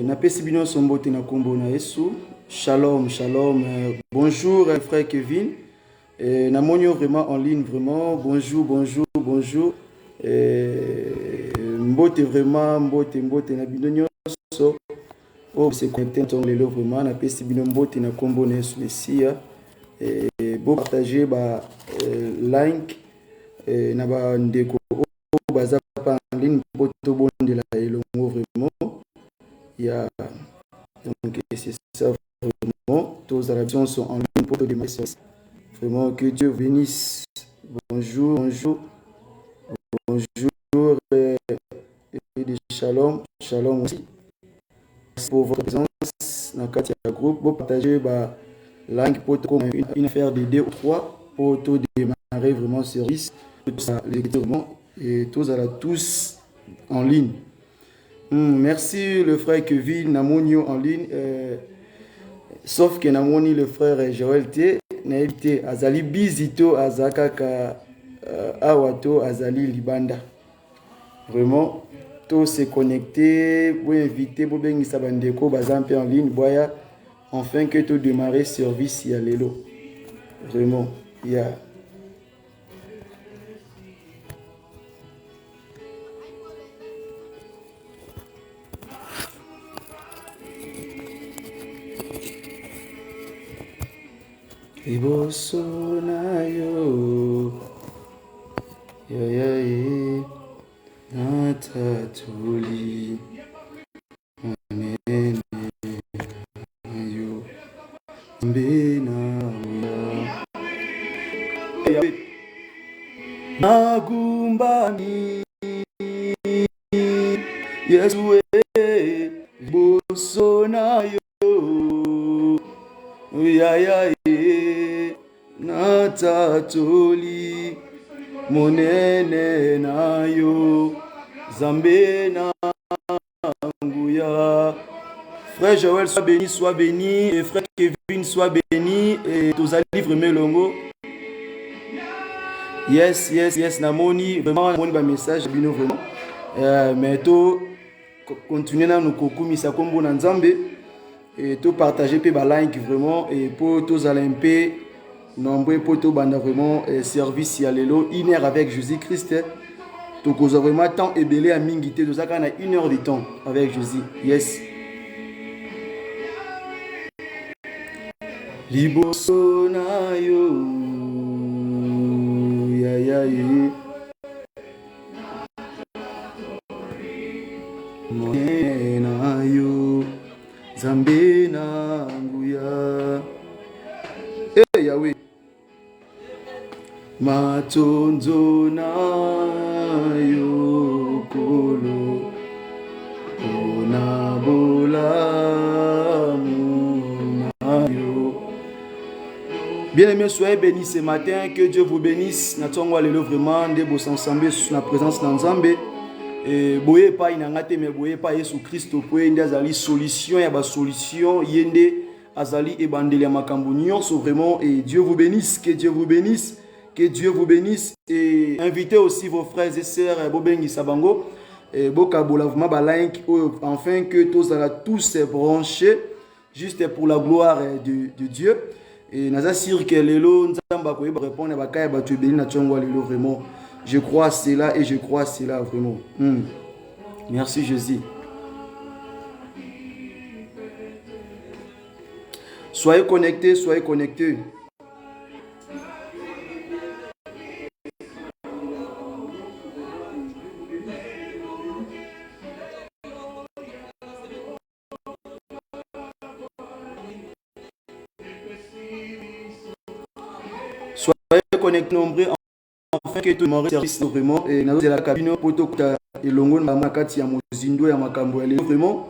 Napesi bino sombote na kombo na Yesu. Shalom, shalom. Bonjour frère Kevin. Namonio vraiment en ligne vraiment. Bonjour, bonjour, bonjour. Mbote vraiment, mbote na bino nyonso. Oh, c'est connecté en lelo vraiment. Napesi bino mbote na kombo na Yesu Messia. Bo partager ba like na ba ndeko baza pa en ligne pour tout bon de la elongo vraiment. Yeah. Donc c'est ça vraiment. Tous les actions sont en ligne pour te démarrer. Vraiment que Dieu bénisse. Bonjour, bonjour, bonjour et shalom, shalom aussi. Merci pour votre présence dans le cadre du groupe. Vous partagez la langue pour une affaire de 2 ou 3 pour tout démarrer vraiment service. Et tous à la tous en ligne. Merci le frère Kevin Namonio en ligne. Sauf que Namoni le frère Joël T. Naïbité Azali Bizito Azakaka Awato Azali Libanda. Vraiment, tout se connecter, pour inviter, pour bien Sabandeko Bazampe en ligne, boya, enfin que tout démarrer service y a l'élo. Vraiment, il y a. Iboso na yo ya natatuli manene yo mbena nagumbani Yesu iboso na yo ya natatuli monene na yo zambe na nguya. Frère Joël soit béni et frère Kevin soit béni et tous allez vraiment longo. Yes namoni vraiment namoni ba message bino vraiment mais to continuer na nous kokumisa kombo na nzambe et tout partager pe ba like vraiment et pour tous allez nombreux pour tout banda vraiment service ya lelo 1 heure avec Jésus-Christ. Donc vous avez vraiment temps et belé à mingité tout ça quand on a 1 heure de temps avec Jésus. Yes. Liboso na yo ya na yo zambe na nguya Yahweh matonzo na yo kolo onabola na yo. Bien-aimés, soyez bénis ce matin, que Dieu vous bénisse. Natongwa lelo vraiment de bos ensemble sous la présence d'Nzambe. Et boye pa inangate mais boye pa Yesu Christo po ende azali solution ya ba solution yende azali ebandeli ya makambo nyonso vraiment. Et Dieu vous bénisse, que Dieu vous bénisse, que Dieu vous bénisse. Et invitez aussi vos frères et sœurs bobengi sabango et bokabola vraiment ba like enfin que tous se branchés juste pour la gloire de Dieu. Et naza sûr que lelo nzamba ko répondre ba kaya ba tu béni na tchongwa lelo vraiment. Je crois cela et je crois cela vraiment. Merci Jésus. Soyez connectés, soyez connectés. Soyez connectés nombreux. Enfin que tout le monde service vraiment et nous de la cabine pour tout et longo na makati ya mozindo ya makambo ya vraiment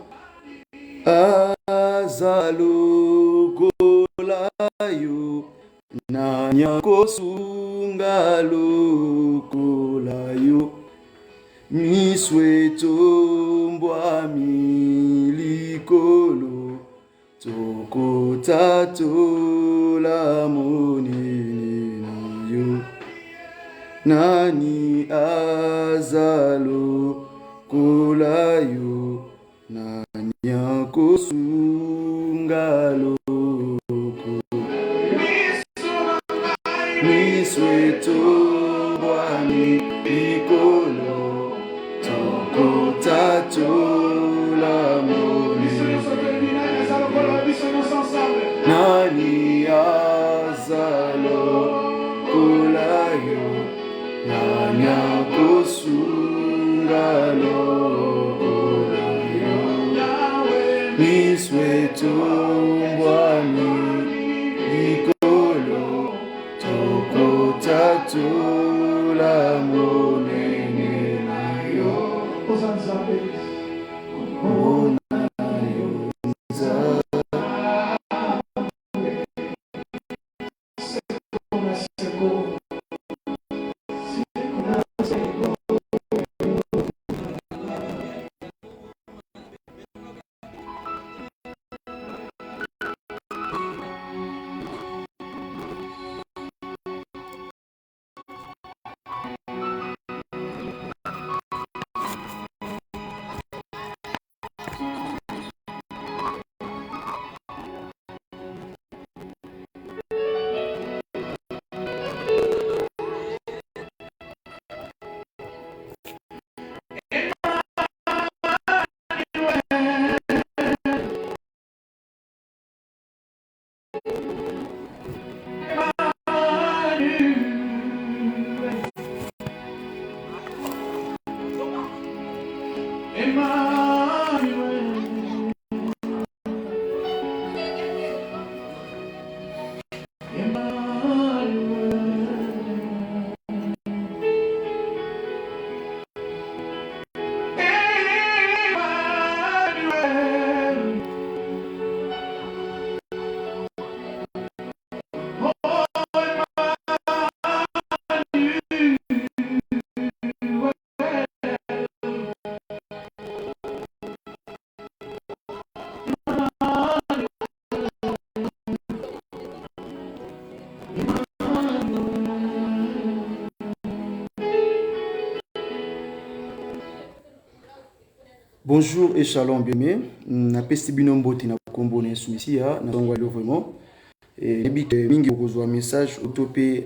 lokola yo, nani akosunga lokola yo. Misweto milikolo, tokotatola monene na yo. Nani azalo kola yo, nani akosunga loko. Misweto milikolo, tokotatola monene. Nani azalo kola yo, nani akosunga lokola yo. Misweto milikolo, tokotatola monene na yo. Bonjour et shalom bien-aimé. Na pesi bino mbote na kombo na Yesu Mesia na tongwa lo vraiment. Et mingi okozwa message autope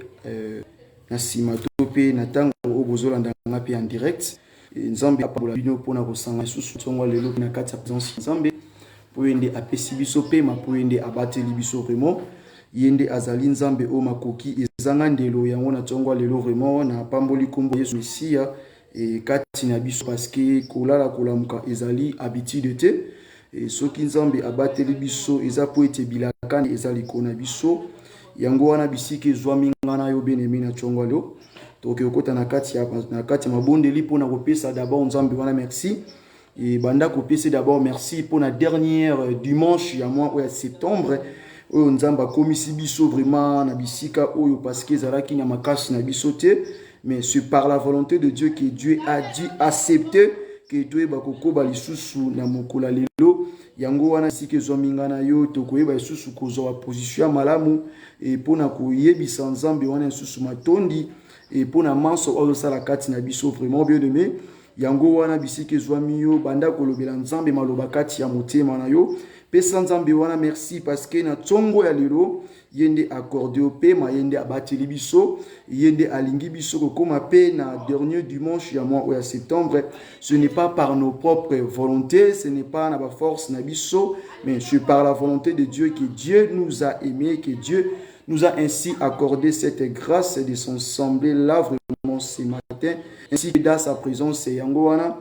na sima tope na tango obozolanda ngapi en direct. Nzambe apabola bino pona kosanga susu tongwa lelo na kati ya présence Nzambe. Po yende apesi biso pe ma po yende abateli biso vraiment. Yende azali Nzambe o makoki ezanga ndelo yango na tongwa lelo vraiment na pamboli kombo Yesu Mesia. Et kati na biso parce que kolala kolamuka ezali habitude te et soki Nzambe abateli biso eza po ete bilakani ezali kona biso yango wana bisiki ezwami ngana yo benemi na tshongwa leo toke okota na kati ya mabondeli pona kopesa d'abord Nzambe wana merci et banda kopesa d'abord merci pona dernière dimanche ya mois ya septembre oyo Nzambe akomisi biso vraiment na bisika oyo parce que ezalaki na makasi na biso te. Mais c'est par la volonté de Dieu que Dieu a dû accepter que tu es bakoko balisusu na mokola lelo yango wana sike zominga na yo tokoyeba lisusu kozwa position malamu et pona koyebisa Nzambe wana lisusu matondi et pona manso oyo sala kati na biso vraiment bien aimé yango wana bisike zwami yo banda kolobela Nzambe maloba kati ya motema na yo pesa Nzambe wana merci parce que na tsongo ya lelo yende accordé au pe ma yende abateli biso yende alingi biso kokoma pe na dernier dimanche ya mois ya septembre. Ce n'est pas par nos propres volontés, ce n'est pas na ba force na biso, mais c'est par la volonté de Dieu que Dieu nous a aimés, que Dieu nous a ainsi accordé cette grâce de s'assembler là vraiment ce matin ainsi que dans sa présence yango wana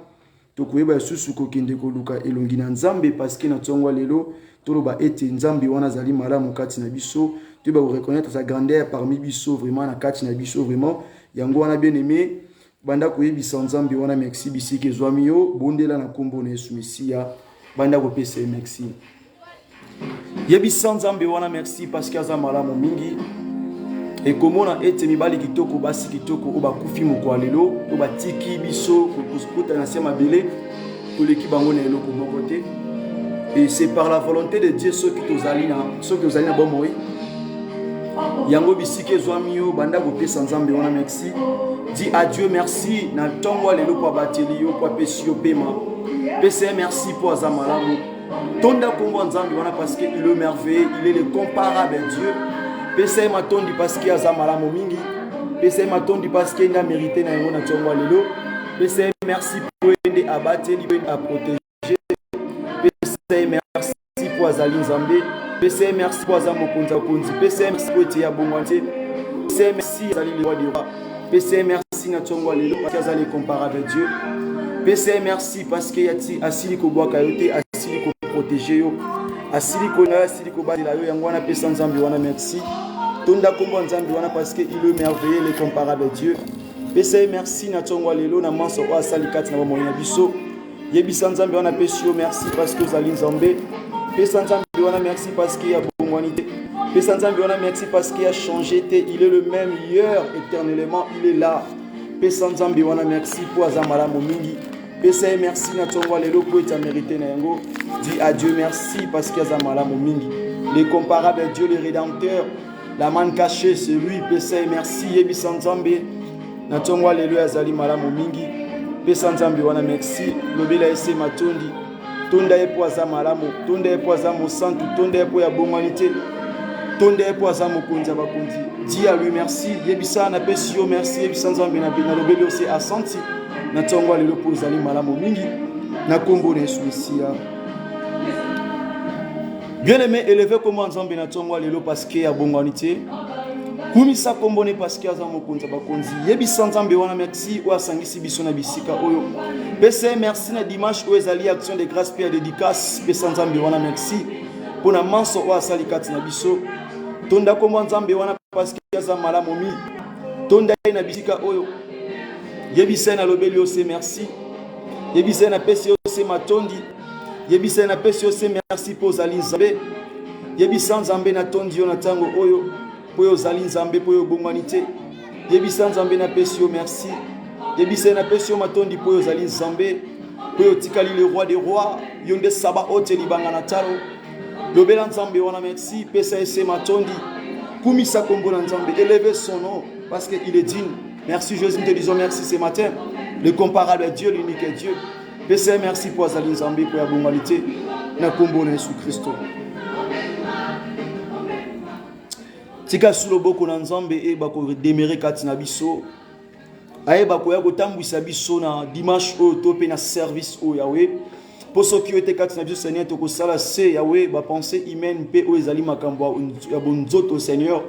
tokoyeba susu kokende koluka elongi na Nzambe parce que na tsongwa lelo toloba ete Nzambe wana zali malamu kati na biso tu vas reconnaître sa grandeur parmi biso vraiment na kati na biso vraiment yango wana bien aimé banda koyebisa Nzambe wana merci bisiki zwami yo bondela na kombo na Yesu Mesia banda kopesa merci. Yebisan Nzambe wana merci parce que aza malamu mingi. Et comment on a été mibali kitoko basi kitoko oba kufi moko lelo oba tiki biso kukuta na sema belé pour l'équipe bango na eloko moko te. Et c'est par la volonté de Dieu ceux qui tozali na bon moi. Yango bisike zwamio banda kopesa Nzambe wana merci. Dis à Dieu merci na tongo lelo kwa bateli yo kwa pesio pema. Pese merci pour aza malamu. Tonda kombo Nzambe wana parce que il est merveilleux, il est le comparable à Dieu. Pese matondi parce qu'il y a zamalamu mingi. Pese matondi parce qu'il a mérité na yango na tongo lelo. Pese merci pour aider à battre, à protéger. Pese merci pour azali Nzambe. Pese merci pour azamo konza konzi. Pese merci pour tia bongwante. Pese merci azali le roi des rois. Pese merci na tongo lelo parce qu'il azali comparable à Dieu. Pese merci parce qu'il y a asili ko boka yote, asili ko protéger yo. Asili ko na asili ko batela yo yango wana pesa Nzambe wana merci. Tonda kombo Nzambe wana parce que il est merveilleux le comparable à Dieu. Pesa merci na tongo lelo na manso wa sali kati na moyo na biso. Yebisa Nzambe wana pesa yo merci parce que zali Nzambe. Pesa Nzambe wana merci parce qu'il y a bongwanité. Pesa Nzambe wana merci parce qu'il a changé, il est le même hier éternellement, il est là. Pesa Nzambe wana merci pour azamala mingi. Pesa merci na tongo lelo pour ta mérité na yango. Dis à Dieu merci parce qu'il y a zamala mingi. Le comparable à Dieu le rédempteur. La manne cachée, c'est lui. Pesa merci yebisa Nzambe. Na tongo lelo azali malamu mingi. Pesa Nzambe wana merci. Lobela ese matondi. Tonda epo azamalamu. Tonda epo azamo santu. Tonda epo ya bonganité. Tonda epo azamo konza bakonzi. Dis à lui merci. Yebisa na pesi yo merci. Yebisa Nzambe na lobela ose asanti. Na tongo lelo po azali malamu mingi. Na kombo na Yesu Mesia. Bien aimé, élevé comme Nzambe na tongo lelo parce qu'il y a bonganité. Kumisa kombone parce qu'il y a zamo konza bakonzi. Yebisa Nzambe wana merci ou asangisi biso na bisika oyo. Pese merci na dimanche ou ezali action de grâce puis dédicace. Pese Nzambe wana merci pour na manso ou asali kati na biso. Tonda kombo Nzambe wana parce qu'il y a zamala momi. Tonda na bisika oyo. Yebisa na lobeli ose merci. Yebisa na pese ose matondi. Yebisa na pesi ose merci pour zali Nzambe. Yebisa Nzambe na tondi yo na tango oyo po yo zali Nzambe po yo bonganité. Yebisa Nzambe na pesi yo merci. Yebisa na pesi yo matondi po yo zali Nzambe po yo tikali le roi des rois yonde saba ote libanga na talo. Lobela Nzambe wana merci pesa ese matondi. Kumisa kombo na Nzambe élever son nom parce que il est digne. Merci Jésus, nous te disons merci ce matin. Le comparable à Dieu, l'unique Dieu. Pesa merci pour azali Nzambe pour la bonalité na kombo na Yesu Kristo. Tika sulo boko na Nzambe e bako demere kati na biso. Aye bako ya kotambwisa biso na dimanche o tope na service o Yahweh. Pour ceux qui ont été kati na biso Seigneur to ko sala se Yahweh ba pensée humaine pe o ezali makambo ya bonzoto Seigneur.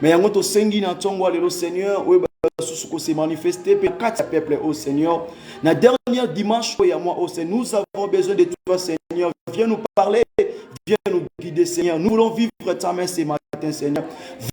Mais yango to sengi na tongo lelo Seigneur o sous se manifester pour quatre peuples au Seigneur. La dernière dimanche, moi, Seigneur, nous avons besoin de toi, Seigneur. Viens nous parler, viens nous guider, Seigneur. Nous voulons vivre ta main ce matin, Seigneur.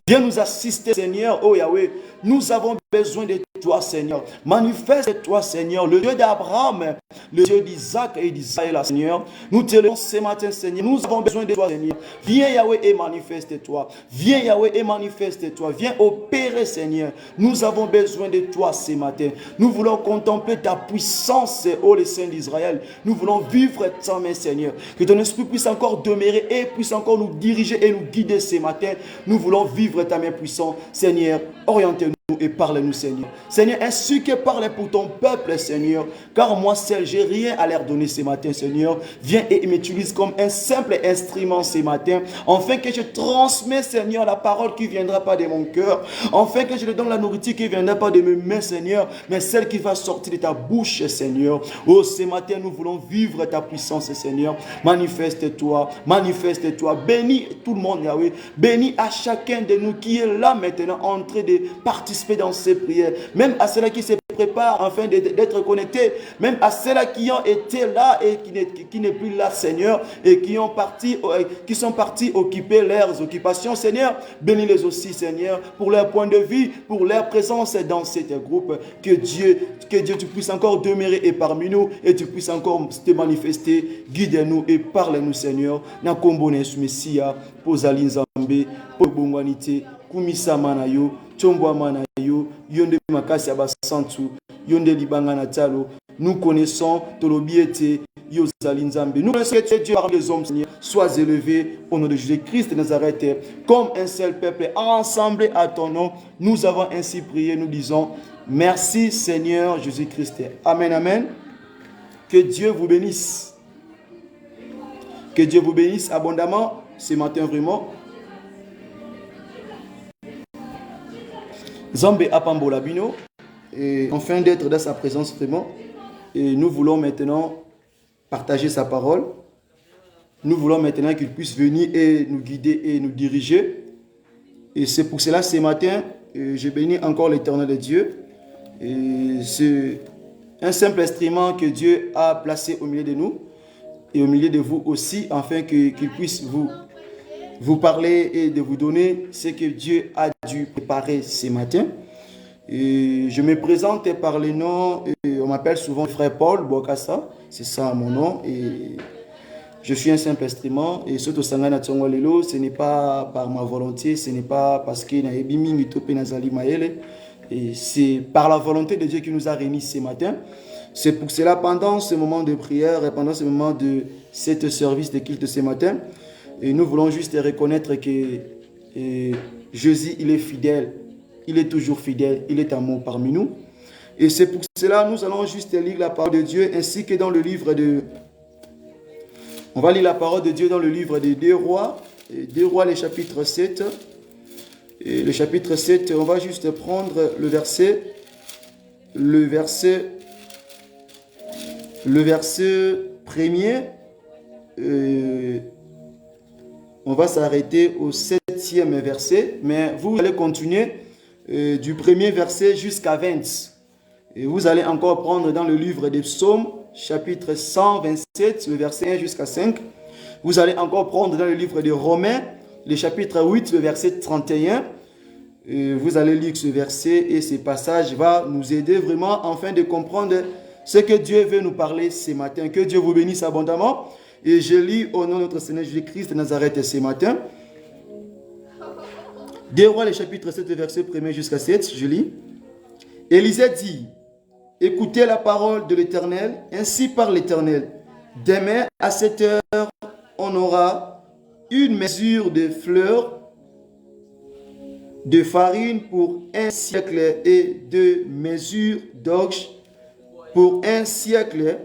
Viens nous assister, Seigneur, oh Yahweh. Nous avons besoin de toi, Seigneur. Manifeste-toi, Seigneur, le Dieu d'Abraham, le Dieu d'Isaac et d'Israël, Seigneur. Nous te levons ce matin, Seigneur. Nous avons besoin de toi, Seigneur. Viens, Yahweh, et manifeste-toi. Viens, Yahweh, et manifeste-toi. Viens opérer, Seigneur. Nous avons besoin de toi ce matin. Nous voulons contempler ta puissance, ô les saints d'Israël. Nous voulons vivre ta main, Seigneur. Que ton esprit puisse encore demeurer et puisse encore nous diriger et nous guider ce matin. Nous voulons vivre ta main puissante, Seigneur. Orientez-nous et parle-nous, Seigneur. Seigneur, ainsi que parle pour ton peuple, Seigneur. Car moi seul, j'ai rien à leur donner ce matin, Seigneur. Viens et m'utilise comme un simple instrument ce matin. Afin que je transmets, Seigneur, la parole qui ne viendra pas de mon cœur. Afin que je te donne la nourriture qui ne viendra pas de mes mains, Seigneur. Mais celle qui va sortir de ta bouche, Seigneur. Oh, ce matin, nous voulons vivre ta puissance, Seigneur. Manifeste-toi, manifeste-toi. Bénis tout le monde, Yahweh. Bénis à chacun de nous qui est là maintenant en train de participer dans ces prières. Même à ceux qui se prépare afin d'être connectés, même à ceux-là qui ont été là et qui n'est plus là, Seigneur, et qui sont partis occuper leurs occupations, Seigneur. Bénis-les aussi, Seigneur, pour leur point de vue, pour leur présence dans cet groupe. Que Dieu, tu puisses encore demeurer et parmi nous, et tu puisses encore te manifester. Guide-nous et parle-nous, Seigneur. Na kombo na Messia, pozali nzambe, po bongwanite, kumisa manayo, chombo manayo, yonde makasi abasantu, yonde libanga na talo. Nous connaissons Tolobiete, Yozali Nzambe. Nous connaissons que tu es Dieu parmi les hommes, Seigneur. Sois élevé au nom de Jésus-Christ de Nazareth, comme un seul peuple, ensemble à ton nom. Nous avons ainsi prié, nous disons merci Seigneur Jésus-Christ. Amen, amen. Que Dieu vous bénisse. Que Dieu vous bénisse abondamment ce matin vraiment. Zambé Apambola Bino, et enfin d'être dans sa présence vraiment. Et nous voulons maintenant partager sa parole. Nous voulons maintenant qu'il puisse venir et nous guider et nous diriger. Et c'est pour cela ce matin, je bénis encore l'Éternel de Dieu. C'est un simple instrument que Dieu a placé au milieu de nous et au milieu de vous aussi, afin qu'il puisse vous parler et de vous donner ce que Dieu a dû préparer ce matin. Et je me présente par le nom, on m'appelle souvent frère Paul Bokassa, c'est ça mon nom, et je suis un simple instrument, et surtout Sangana Tsongolelo, ce n'est pas par ma volonté, ce n'est pas parce que et c'est par la volonté de Dieu qui nous a réunis ce matin. C'est pour cela, pendant ce moment de prière et pendant ce moment de cet service de culte ce matin, et nous voulons juste reconnaître que Jésus, il est fidèle. Il est toujours fidèle, il est amour parmi nous. Et c'est pour cela nous allons juste lire la parole de Dieu ainsi que dans le livre de... On va lire la parole de Dieu dans le livre des 2 Rois, le chapitre 7. Et le chapitre 7, on va juste prendre le verset premier. On va s'arrêter au 7e verset, mais vous allez continuer du premier verset jusqu'à 20. Et vous allez encore prendre dans le livre des psaumes, chapitre 127, le verset 1 jusqu'à 5. Vous allez encore prendre dans le livre des Romains, le chapitre 8, le verset 31. Et vous allez lire ce verset et ce passage va nous aider vraiment afin de comprendre ce que Dieu veut nous parler ce matin. Que Dieu vous bénisse abondamment. Et je lis au nom de notre Seigneur Jésus-Christ de Nazareth ce matin. 2 Rois, le chapitre 7, verset 1 jusqu'à 7, je lis. Élisée dit, écoutez la parole de l'Éternel, ainsi parle l'Éternel. Demain, à cette heure, on aura une mesure de fleurs de farine pour 1 siècle et 2 mesures d'orge pour 1 siècle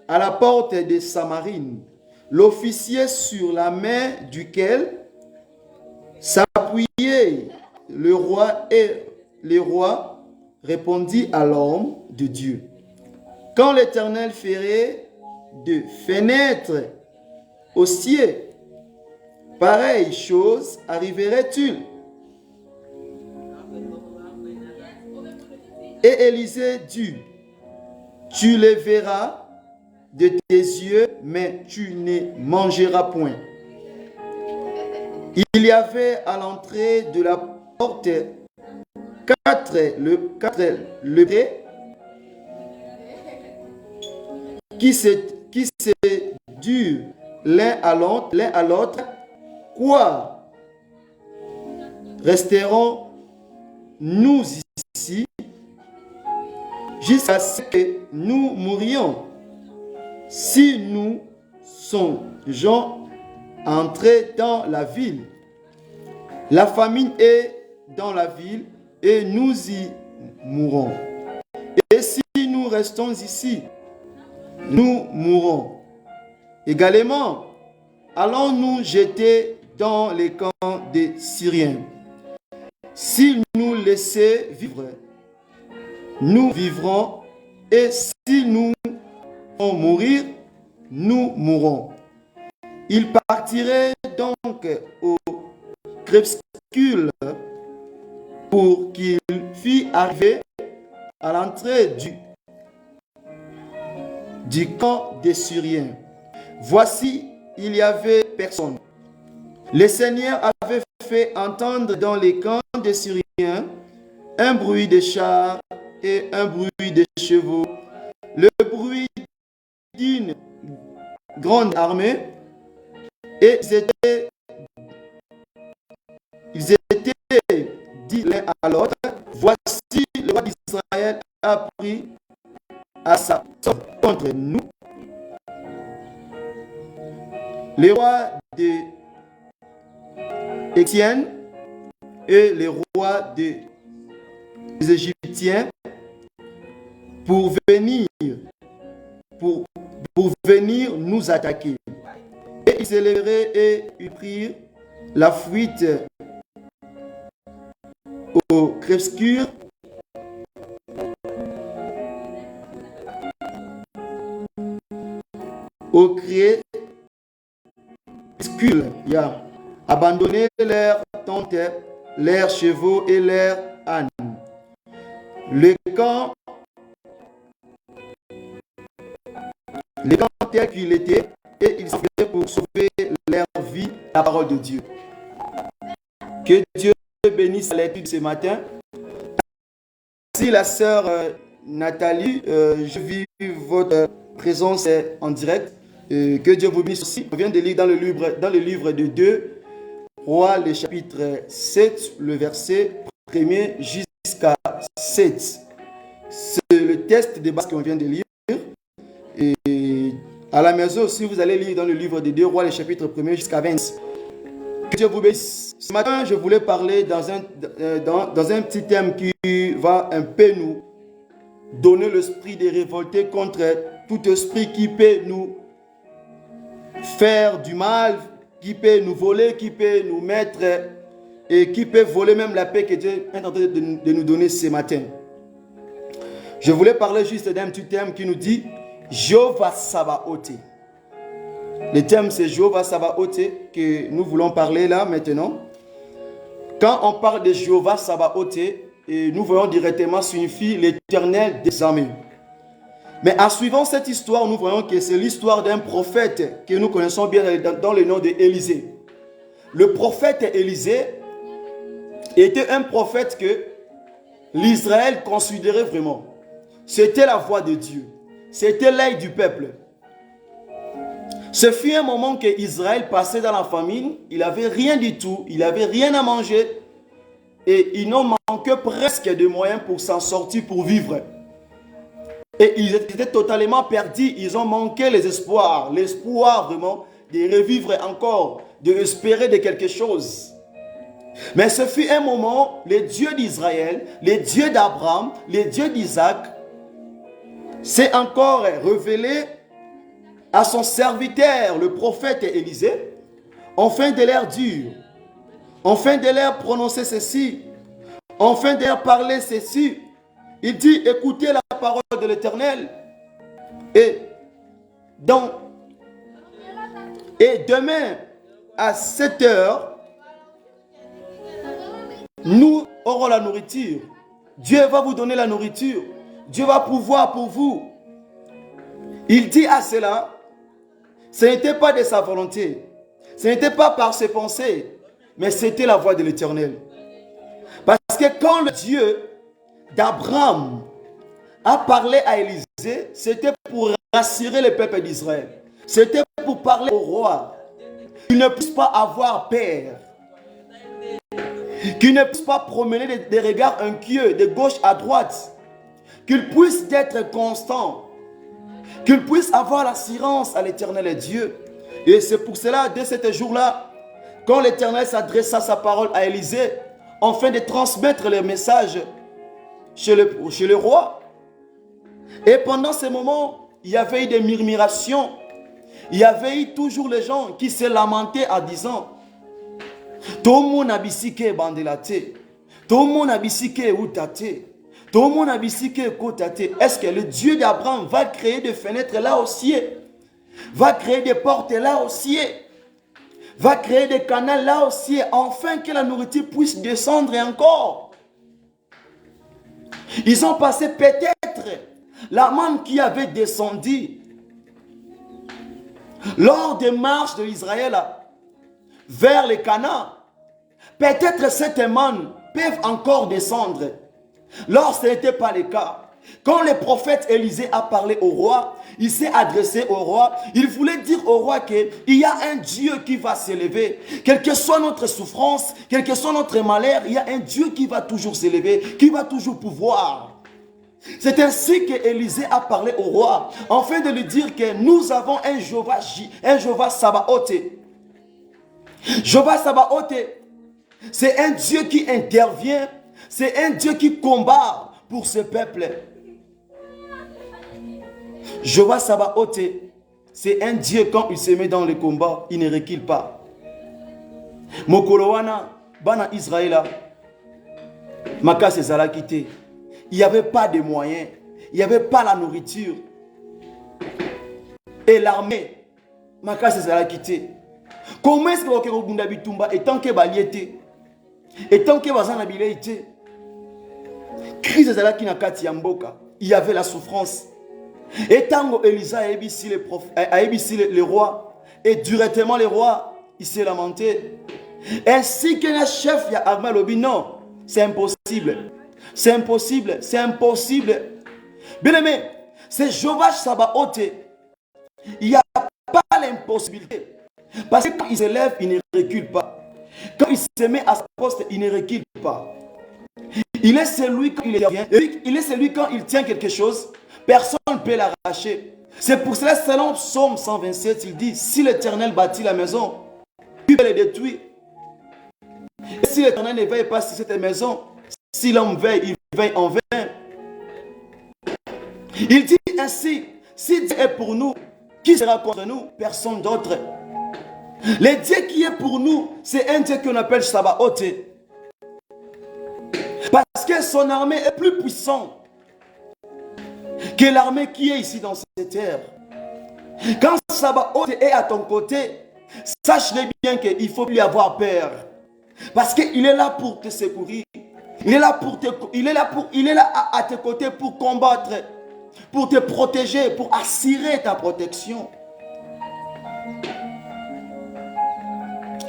à la porte de Samarine. L'officier sur la main duquel s'appuyait le roi répondit à l'homme de Dieu. Quand l'Éternel ferait de fenêtres au ciel, pareille chose arriverait-il? Et Élisée dit, tu les verras de tes yeux, mais tu ne mangeras point. Il y avait à l'entrée de la porte 4 lepreux qui se durent l'un à l'autre. Quoi? Resterons-nous ici jusqu'à ce que nous mourions? Si nous songeons à entrer dans la ville, la famine est dans la ville et nous y mourrons. Et si nous restons ici, nous mourrons. Également, allons-nous jeter dans les camps des Syriens? S'ils nous laissaient vivre, nous vivrons, et si nous font mourir, nous mourrons. Il partirait donc au crépuscule pour qu'il fît arriver à l'entrée du camp des Syriens. Voici, il y avait personne. Le Seigneur avait fait entendre dans les camps des Syriens un bruit de chars et un bruit de chevaux, le bruit d'une grande armée, et ils étaient dit l'un à l'autre, voici le roi d'Israël a pris à sa sorte contre nous. Les rois d'Étienne et les rois des Égyptiens pour venir nous attaquer. Et ils s'élèveraient et ils prirent la fuite au crépuscule abandonné leurs tentes, leurs chevaux et leurs ânes. Le camp tel qu'il était, et ils s'enfuyaient pour sauver leur vie, la parole de Dieu. Que Dieu bénisse l'étude ce matin. Merci la sœur Nathalie, je vis votre présence en direct. Que Dieu vous bénisse aussi. On vient de lire dans le livre de 2 Rois, le chapitre 7, le verset 1er jusqu'à 7. C'est le texte de base qu'on vient de lire. Et à la maison aussi, vous allez lire dans le livre de 2 Rois, le chapitre 1er jusqu'à 20. Que Dieu vous bénisse. Ce matin, je voulais parler dans un petit thème qui va un peu nous donner l'esprit de révolter contre tout esprit qui peut nous faire du mal, qui peut nous voler, qui peut nous mettre et qui peut voler même la paix que Dieu est en train de nous donner ce matin. Je voulais parler juste d'un petit thème qui nous dit Jéhovah Sabaoth. Le thème c'est Jéhovah Sabaoth que nous voulons parler là maintenant. Quand on parle de Jéhovah Sabaoth, nous voyons directement signifie l'Éternel des armées. Mais en suivant cette histoire, nous voyons que c'est l'histoire d'un prophète que nous connaissons bien dans le nom d'Élisée. Le prophète Élisée était un prophète que l'Israël considérait vraiment. C'était la voix de Dieu. C'était l'œil du peuple. Ce fut un moment que Israël passait dans la famine. Il n'avait rien du tout. Il n'avait rien à manger. Et ils n'ont manqué presque de moyens pour s'en sortir, pour vivre. Et ils étaient totalement perdus. Ils ont manqué les espoirs. L'espoir vraiment de revivre encore, d'espérer de quelque chose. Mais ce fut un moment, le Dieu d'Israël, le Dieu d'Abraham, le Dieu d'Isaac, s'est encore révélé à son serviteur, le prophète Élisée, afin de leur dire, afin de leur prononcer ceci, afin de leur parler ceci. Il dit, écoutez la parole de l'Éternel. Et demain, à 7 heures, nous aurons la nourriture. Dieu va vous donner la nourriture. Dieu va pouvoir pour vous. Il dit à cela, ce n'était pas de sa volonté. Ce n'était pas par ses pensées, mais c'était la voix de l'Éternel. Parce que quand le Dieu d'Abraham a parlé à Élisée, c'était pour rassurer le peuple d'Israël. C'était pour parler au roi. Qu'il ne puisse pas avoir peur. Qu'il ne puisse pas promener des regards inquiets de gauche à droite. Qu'il puisse être constant. Qu'il puisse avoir l'assurance à l'Éternel Dieu. Et c'est pour cela, dès ce jour-là, quand l'Éternel s'adressa sa parole à Élisée, afin de transmettre le message chez le roi. Et pendant ce moment, il y avait eu des murmurations. Il y avait eu toujours les gens qui se lamentaient en disant tout le monde a bisqué bandelate. Tout le monde a bisqué outate. Tout le monde a bisqué kotate. Est-ce que le Dieu d'Abraham va créer des fenêtres là au ciel? Va créer des portes là au ciel? Va créer des canaux là au ciel, afin que la nourriture puisse descendre encore? Ils ont passé peut-être la manne qui avait descendu lors des marches de Israël vers les Canaan. Peut-être cette manne peut encore descendre. Lorsque ce n'était pas le cas, quand le prophète Élisée a parlé au roi, il s'est adressé au roi. Il voulait dire au roi qu'il y a un Dieu qui va s'élever. Quelle que soit notre souffrance, quel que soit notre malheur, il y a un Dieu qui va toujours s'élever, qui va toujours pouvoir. C'est ainsi qu'Élisée a parlé au roi, afin de lui dire que nous avons un Jéhovah Sabaoth. Jéhovah Sabaoth, c'est un Dieu qui intervient, c'est un Dieu qui combat pour ce peuple. Jéhovah Sabaoth, c'est un Dieu, quand il se met dans le combat, il ne recule pas. Mokolowana, Bana Israël, Makas Ezalakite. Il n'y avait pas de moyens, il n'y avait pas la nourriture. Et l'armée, Makas Ezalakite. Comment est-ce que vous avez Bunda Bitumba et tant que Baliete, et tant que Bazana Bileite, crise Ezalaki Nakati Yamboka, il y avait la souffrance. Et tant que Elisa a ébissi le roi, et directement le roi, il s'est lamenté. Ainsi que le chef Yahama Lobi, non, c'est impossible. C'est impossible, c'est impossible. Bien aimé, c'est Jéhovah Sabaoth. Il n'y a pas l'impossibilité. Parce que quand il se lève, il ne recule pas. Quand il se met à sa poste, il ne recule pas. Il est celui quand il intervient. Il est celui quand il tient quelque chose. Personne ne peut l'arracher. C'est pour cela, selon Psaume 127, il dit, si l'Éternel bâtit la maison, il peut la détruire. Et si l'Éternel ne veille pas sur cette maison, si l'homme veille, il veille en vain. Il dit ainsi, si Dieu est pour nous, qui sera contre nous? Personne d'autre. Le Dieu qui est pour nous, c'est un Dieu qu'on appelle Sabaoth. Parce que son armée est plus puissante que l'armée qui est ici dans cette terre. Quand Sabaoth est à ton côté, sache-le bien qu'il ne faut plus avoir peur. Parce qu'il est là pour te secourir. Il est là, à tes côtés pour combattre, pour te protéger, pour assurer ta protection.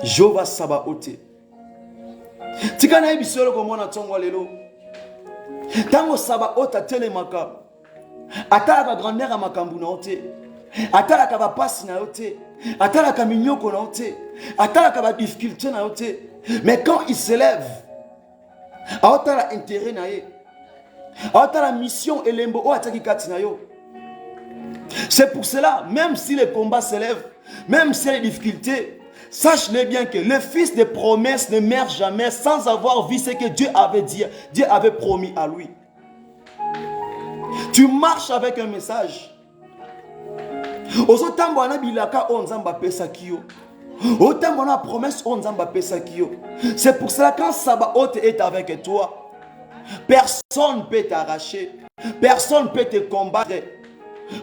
Jéhovah Sabaoth. Tikana ibisolo komona tsongwa lelo. Tango Sabaoth atelemaka. Atalaka grandeur à makambu na ote. Atalaka ba passe na ote. Atalaka minyoko na ote. Atalaka ba difficulté na ote. Mais quand il se lève, aotala intérêt na ye. Aotala mission elembo o ataki kati na yo. C'est pour cela, même si les combats s'élèvent, même si les difficultés, sache-le bien que le fils de promesse ne meurt jamais sans avoir vu ce que Dieu avait dit, Dieu avait promis à lui. Tu marches avec un message. C'est pour cela que quand Sabaoth est avec toi, personne ne peut t'arracher, personne ne peut te combattre.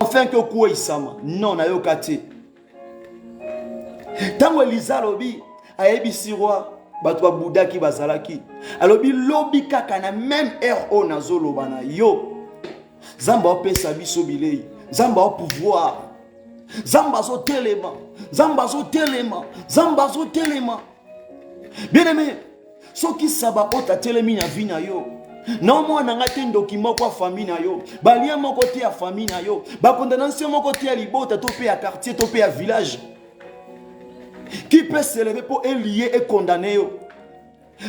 Enfin que quoi isama non na yokati. Tango Elisa lobi ayebisi roi bato ba budaki bazalaki. Alobi lobi kaka na même heure o nazoloba na yo. Zamba opesa biso bilei, Zamba au pouvoir. Zamba zo telema, Zamba zo telema, Zamba zo telema. Bien aimé, ce qui Sabaoth a telemi na vie na yo. Non moi nanga te document kwa famille na yo. Balia moko te ya famille na yo. Ba condamnation moko te ya libota to pe ya quartier to pe ya village. Qui peut se lever pour lier et condamner yo?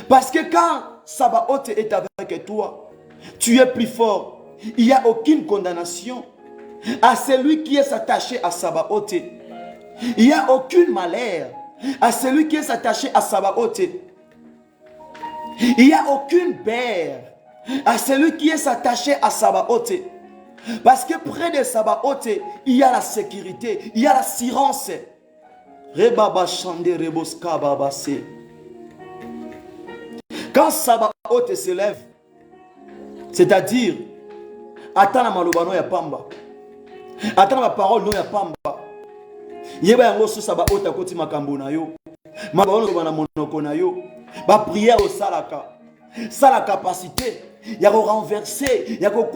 Parce que quand Sabaoth est avec toi, tu es plus fort. Il n'y a aucune condamnation à celui qui est attaché à Sabaoth. Il n'y a aucune malheur à celui qui est attaché à Sabaoth. Il n'y a aucune peur à celui qui est attaché à Sabaoth. Parce que près de Sabaoth, il y a la sécurité, il y a l'assurance. Quand Sabaoth se lève, c'est-à-dire, attends la malobano ya pamba, attends la parole no ya pamba. Yeba yango so Sabaoth akoti makambo na yo, makambo na monoko na yo, ba prière au salaka, sa la capacité, il y a renversé, il y a quoi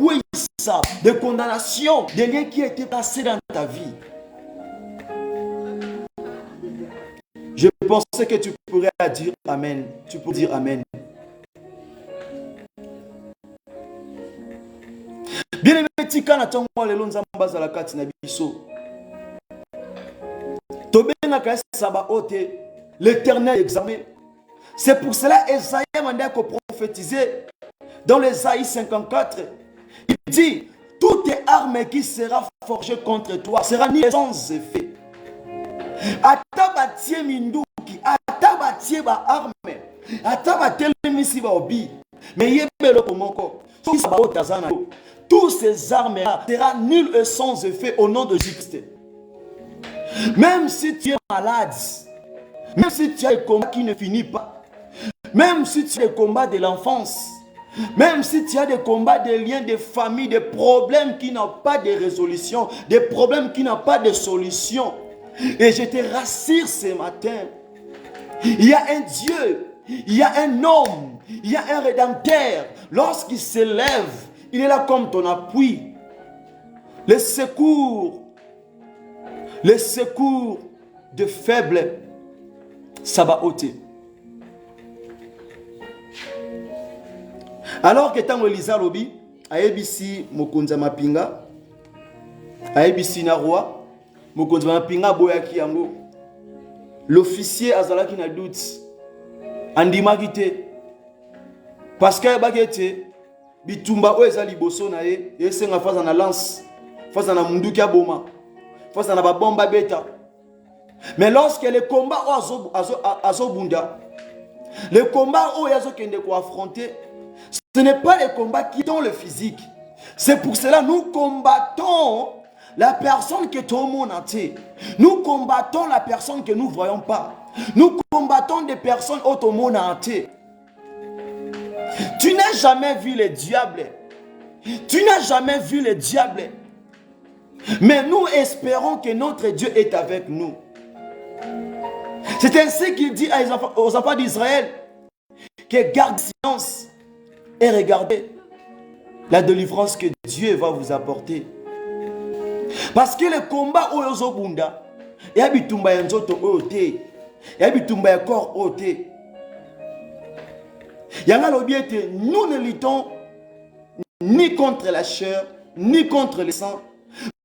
ça, des condamnations, des liens qui ont été passés dans ta vie. Je pensais que tu pourrais dire Amen. Tu peux dire Amen. Bien aimé, tika na tongo lelo nzamba za la kati na biso. Tobenga ka saba ote l'éternel examen. C'est pour cela Esaïe m'a prophétisé dans l'Esaïe 54. Il dit toute arme qui sera forgée contre toi sera ni sans effet. Atabatie minduki, atabatie ba arme, atabatie misi ba obi. Mais yebelo komoko. Tous ces armes-là seront nulles et sans effet au nom de Jésus. Même si tu es malade, même si tu as des combats qui ne finissent pas, même si tu as des combats de l'enfance, même si tu as des combats, des liens de famille, des problèmes qui n'ont pas de résolution, des problèmes qui n'ont pas de solution. Et je te rassure ce matin, il y a un Dieu, il y a un homme, il y a un rédempteur. Lorsqu'il se lève, il est là comme ton appui. Le secours de faibles, ça va ôter. Alors que tant Elisa lobi, aebisi mokonza mapinga, aebisi na roi, mokonza mapinga boyaki yango. L'officier azalaki na doute, andimaki te, parce que bagete bitumba o eza liboso na ye, esenga face na lance, face na munduki aboma, face na ba bomba beta. Mais lorsque le combat azobunda, le combat où yazo kende ko affronter, ce n'est pas les combats qui sont le physique. C'est pour cela que nous combattons la personne qui est au monde entier. Nous combattons la personne que nous ne voyons pas. Nous combattons des personnes au monde entier. Tu n'as jamais vu le diable. Tu n'as jamais vu le diable. Mais nous espérons que notre Dieu est avec nous. C'est ainsi qu'il dit aux enfants d'Israël que gardez silence et regardez la délivrance que Dieu va vous apporter. Parce que le combat au Yozobunda, il y a bitumba yanzoto ote, il y a bitumba corps ote. Yanga l'objectif, nous ne luttons ni contre la chair, ni contre le sang,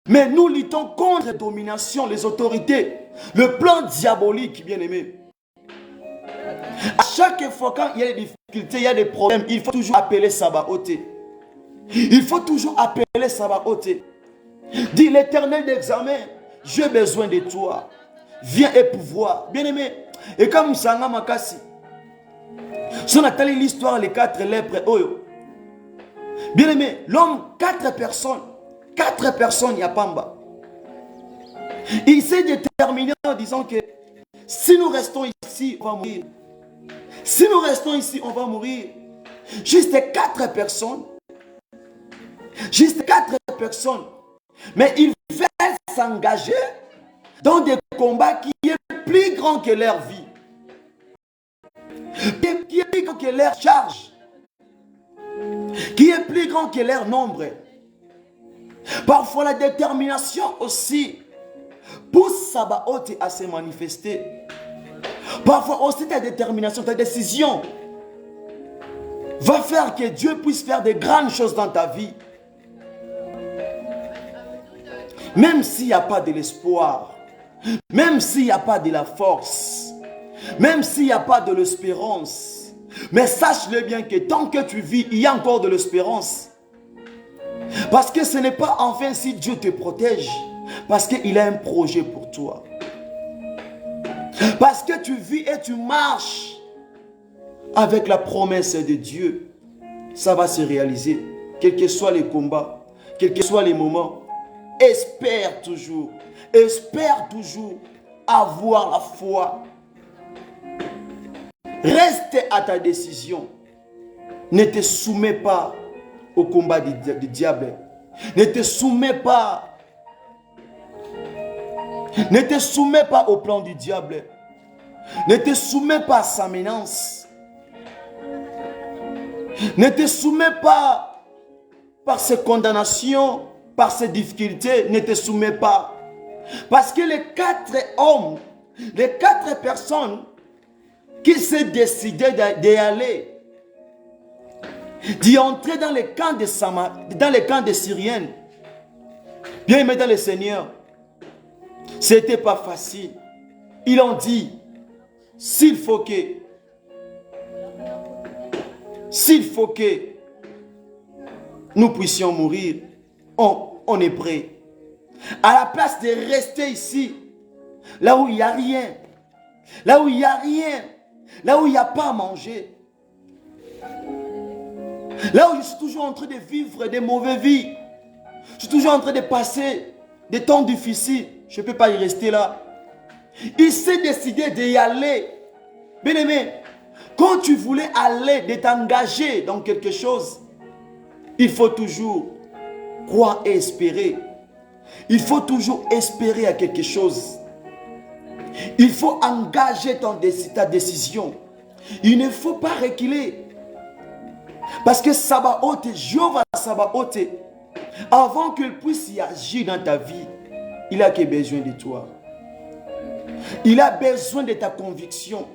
mais nous luttons contre la domination, les autorités, le plan diabolique, bien aimé. À chaque fois quand il y a des difficultés, il y a des problèmes, il faut toujours appeler Sabaoth. Il faut toujours appeler Sabaoth. Dis l'Éternel d'examen, j'ai besoin de toi. Viens et pouvoir. Bien aimé, et comme Moussanga Makasi, si on a tali l'histoire, les 4 lèpres, bien aimé, l'homme, 4 personnes, Yapamba. Il s'est déterminé en disant que si nous restons ici, on va mourir. Si nous restons ici, on va mourir. Juste 4 personnes. Juste 4 personnes. Mais ils veulent s'engager dans des combats qui est plus grand que leur vie. Qui est plus grand que leur charge. Qui est plus grand que leur nombre. Parfois la détermination aussi pousse Sabaoth à se manifester. Parfois aussi ta détermination, ta décision va faire que Dieu puisse faire de grandes choses dans ta vie. Même s'il n'y a pas de l'espoir, même s'il n'y a pas de la force, même s'il n'y a pas de l'espérance, mais sache-le bien que tant que tu vis, il y a encore de l'espérance. Parce que ce n'est pas enfin si Dieu te protège, parce qu'il a un projet pour toi. Parce que tu vis et tu marches avec la promesse de Dieu, ça va se réaliser. Quels que soient les combats, quels que soient les moments, espère toujours avoir la foi. Reste à ta décision. Ne te soumets pas au combat du diable. Ne te soumets pas. Ne te soumets pas au plan du diable. Ne te soumets pas à sa menace. Ne te soumets pas par ces condamnations, par ces difficultés. Ne te soumets pas. Parce que les 4 hommes, les 4 personnes qui s'est décidé d'y aller, d'y entrer dans les camps des Syriens, bien aimé dans le Seigneur, c'était pas facile. Ils ont dit, s'il faut que nous puissions mourir, on est prêt. À la place de rester ici, là où il n'y a rien, là où il n'y a rien, là où il n'y a pas à manger, là où je suis toujours en train de vivre des mauvaises vies, je suis toujours en train de passer des temps difficiles, je ne peux pas y rester là. Il s'est décidé d'y aller. Bien aimé, quand tu voulais aller, de t'engager dans quelque chose, il faut toujours croire et espérer. Il faut toujours espérer à quelque chose. Il faut engager ta décision. Il ne faut pas reculer. Parce que Sabaoth, Jéhovah Sabaoth, avant qu'il puisse y agir dans ta vie, il a besoin de toi. Il a besoin de ta conviction.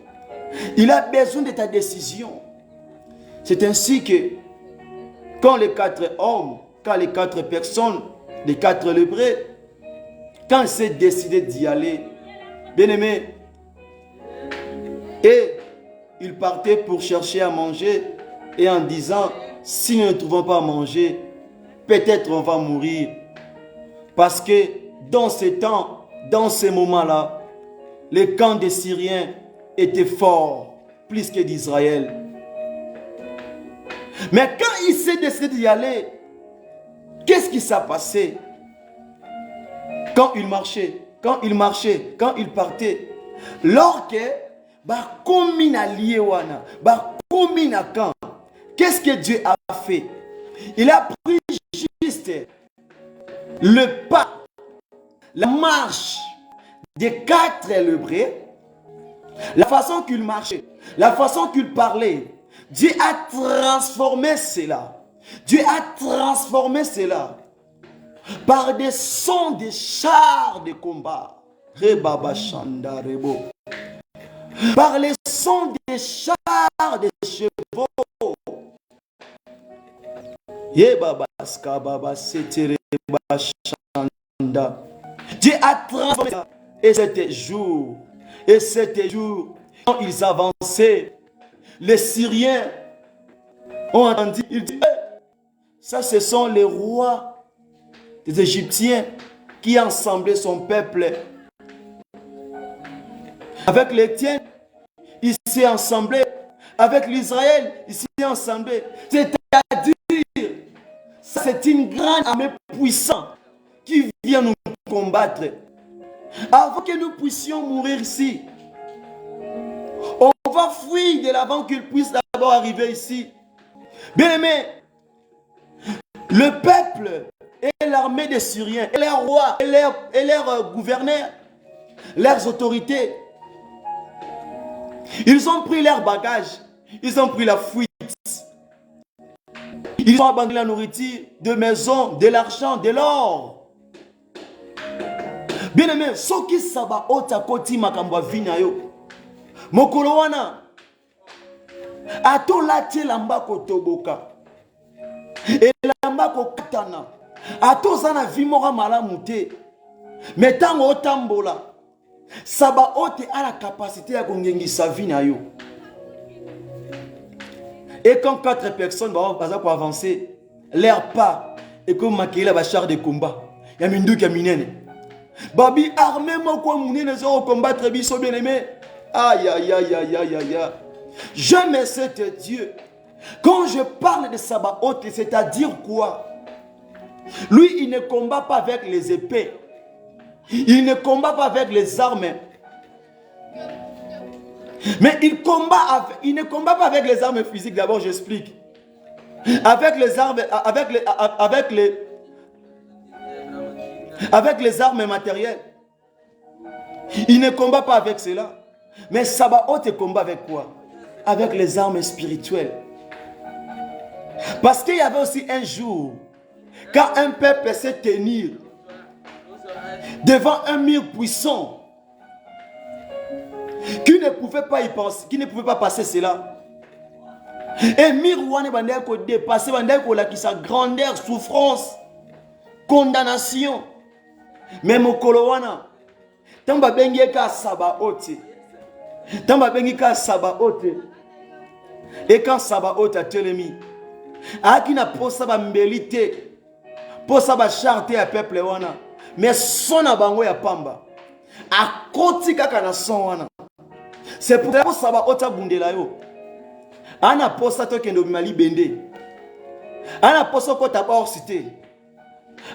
Il a besoin de ta décision. C'est ainsi que quand les 4 hommes, quand les 4 personnes, les 4 lépreux, quand ils s'est décidé d'y aller, bien aimé, et ils partaient pour chercher à manger, et en disant, si nous ne trouvons pas à manger, peut-être on va mourir. Parce que dans ces temps, dans ces moments-là, les camps des Syriens étaient forts, plus que d'Israël. Mais quand il s'est décidé d'y aller, qu'est-ce qui s'est passé? Quand il marchait, quand il partait, lorsque qu'est-ce que Dieu a fait? Il a pris juste le pas, la marche des 4 lépreux, la façon qu'il marchait, la façon qu'il parlait. Dieu a transformé cela. Dieu a transformé cela par des sons de chars de combat. Par les sons des chars de chevaux. Dieu a transformé ça. Et c'était jour, quand ils avançaient, les Syriens ont entendu, ils disent, ça ce sont les rois des Égyptiens qui ensemblaient son peuple. Avec les tiens, il s'est ensemblé. Avec l'Israël, il s'est ensemblé. C'est-à-dire, c'est une grande armée puissante qui vient nous combattre. Avant que nous puissions mourir ici, on va fuir de l'avant qu'il puisse d'abord arriver ici. Bien aimé, le peuple et l'armée des Syriens, et leurs rois, et leurs gouverneurs, leurs autorités, ils ont pris leurs bagages, ils ont pris la fuite. Ils ont abandonné la nourriture, de maison, de l'argent, de l'or. Bien aimé, ce qui Sabaoth a koti makamba vina yo. Mokolo wana ato lati lamba kotoboka. Et lamba ko katana. Ato zana vimora malamu te. Mais tango otambola. Sabaoth a la capacité à kongengisa vina yo. Et quand 4 personnes vont avancer, l'air pas et comme maquiller la char de combat. Il y a mindu qui a minene. Babi armé moko mounine zéro combattre biso bien aimé. Aïe aïe aïe aïe aïe aïe. Je me cet Dieu. Quand je parle de Sabaoth, c'est-à-dire quoi? Lui, il ne combat pas avec les épées. Il ne combat pas avec les armes. Mais il ne combat pas avec les armes physiques. D'abord, j'explique. Avec les armes, avec les armes matérielles. Il ne combat pas avec cela. Mais Sabaoth combat avec quoi? Avec les armes spirituelles. Parce qu'il y avait aussi un jour, quand un peuple sait tenir devant un mur puissant, qui ne pouvait pas y penser, qui ne pouvait pas passer cela. Et Mirwane bandait ko dépasser, bandait ko la qui sa grandeur, souffrance, condamnation. Même au Kolowana, tamba bengi ka Sabaoth, tamba bengi ka Sabaoth. Et quand Sabaoth a telemi, a qui n'a pas sa mbelité, pour sa chanter à peuple wana, mais son abango ya pamba, a koti kaka na son wana. C'est pour ça que Sabaoth a bundela yo. Ana posa to kendo mali bende. Ana posa ko ta ba cité.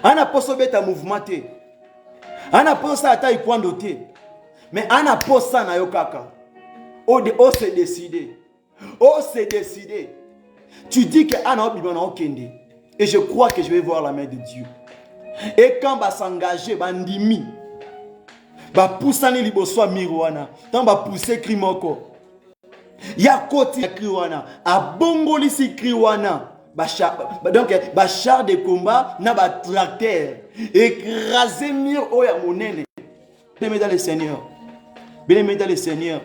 Ana posa beta mouvementé. Ana posa ata ikwando te. Mais ana posa na yo kaka. O se décider. O se décider. Tu dis que ana obibana okende. Et je crois que je vais voir la main de Dieu. Et quand va s'engager bandimi. Ba poussani liboso mirwana. Tant ba pousser crimoko. Ya koti ya kriwana a bongoli si kriwana donc char de combat na ba tracteur écraser mur oya monene. Bien-aimé dans le Seigneur, bien-aimé dans le Seigneur,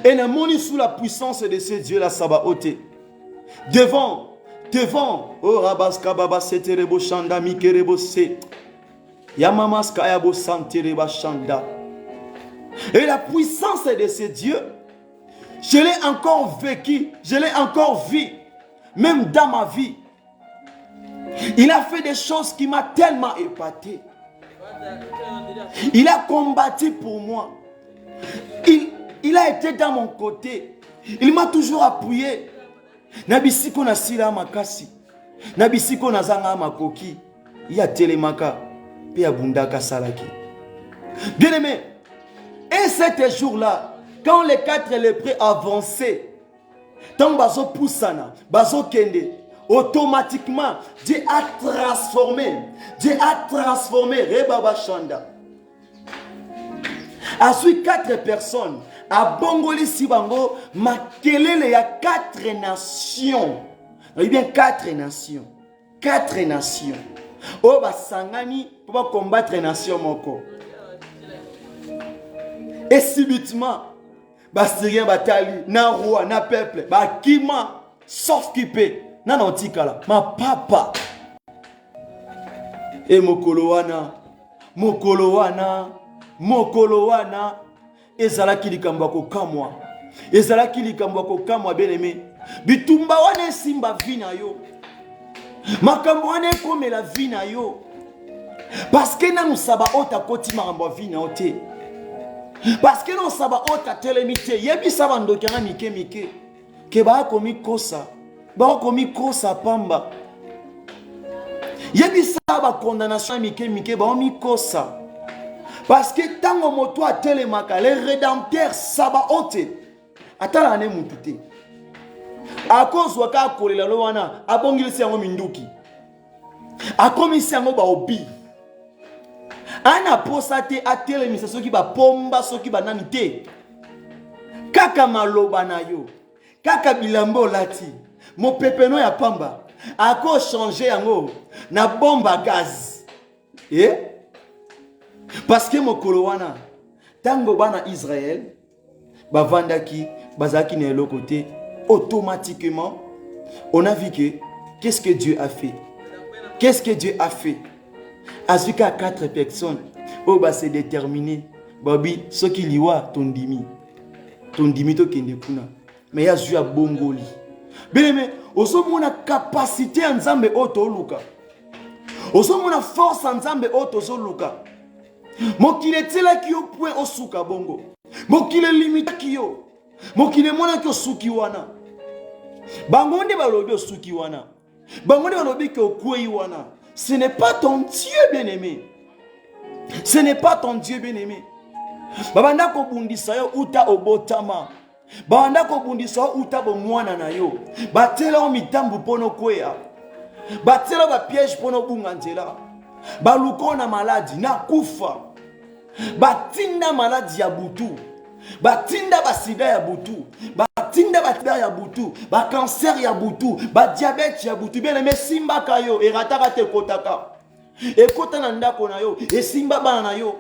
et na moni sous la puissance de ce Dieu la Sabaoth devant oh rabaska baba seterebo shanda mikerebo se yamamaska yabo santereba shanda, et la puissance de ce Dieu, je l'ai encore vécu, je l'ai encore vu, même dans ma vie. Il a fait des choses qui m'ont tellement épaté. Il a combattu pour moi. Il a été dans mon côté. Il m'a toujours appuyé. Nabisiko na sila makasi. Nabisiko na zanga makoki. Il y a telemaka. Puis ya bundaka salaki. Bien aimé. Et cet jour-là, quand les 4 lépreux avançaient, tant bazo poussana, bazo kende, automatiquement, Dieu a transformé, Rebaba Shanda. A suivi 4 personnes, à Bongoli Sibango, makelele ya 4 nations. Oui bien 4 nations. 4 nations. Oh basangani pour combattre nation moko. Et subitement, Bastérien Batali, na roi, na peuple, Bakima, sauf qui peut, na nantikala, ma papa. Et Mokolowana, ezala kilikambako kamwa. Ezala kilikambako kamwa bien-aimé. Bitumba wane simba vina yo. Makambo wane kome la vina yo. Parce que na musaba ota koti makambo vina ote. Parce que non Sabaoth a télémité. Yebi sabando kana mike. Ke ba komi kosa. Ba komi kosa pamba. Yebi saba condamnation mike ba mi kosa. Parce que tango moto a télémaka les rédempteurs Sabaoth. Atala ne mutute. Akozwa ka kolela lo wana abongilisi yango minduki. Akomisi yango ba obi. Ana posate a telemisa soki ba pomba soki ba nanite. Kaka maloba na yo. Kaka bilambo lati. Mo pepeno ya pamba. Ako changer yango na bomba gaz. Parce que mokolo wana tango bana Israël ba vandaki bazaki na l'autre côté, automatiquement on a vu que qu'est-ce que Dieu a fait? Qu'est-ce que Dieu a fait? Azika 4 personnes. Oh bah c'est déterminé. Babi, ce qui liwa tondimi. Tondimi to kende kuna. Mais ya zu ya bongoli. Bien mais oso mona capacité en Nzambe oto luka. Oso mona force en Nzambe oto so luka. Mokile tela ki yo point osuka bongo. Mokile limite ki yo. Mokile mona ki osuki wana. Bangonde balobi osuki wana. Bangonde balobi ki okwei wana. Ce n'est pas ton Dieu bien-aimé. Ce n'est pas ton Dieu bien-aimé. Babanda ko bundisa yo uta obotama. Babanda ko bundisa yo uta bo mwana na yo. Batela o mitambu pono kwea. Batela ba piège pono bunga nzela. Baluko na maladi na kufa. Batinda maladi ya butu. Batinda basida ya butu. batinda batibere ya butu, ba cancer ya butu, ba diabète ya butu. Bien aimé simba kayo et rataka te kotaka. Et kota na ndako na yo, et simba bana na yo.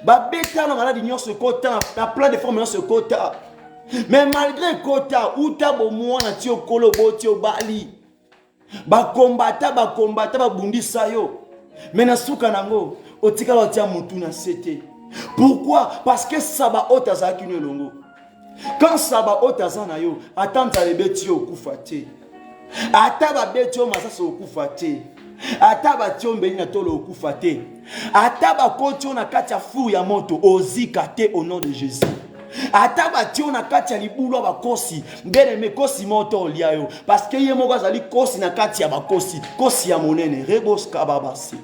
Ba beta na maladi nyonso kota na plein de formes nyonso kota. Mais malgré kota, uta bo mwana ti okolo boti obali. Ba kombata ba bundisa yo. Mais na suka nango, otika lo tia mutu na sete. Pourquoi? Parce que Sabaoth azaki no longo. Quand Sabaoth azana yo, atanta le beti yo kufate. Ata ba beti yo masasa okufate. Ata ba ti yo mbeni na tolo okufate. Ata ba koti yo na kati ya fou ya moto ozika te au nom de Jésus. Ata ba ti yo na kati ya libulu ba kosi, mbene me kosi moto olia yo parce que ye moko azali kosi na kati ya ba kosi ya monene rebos kababasi.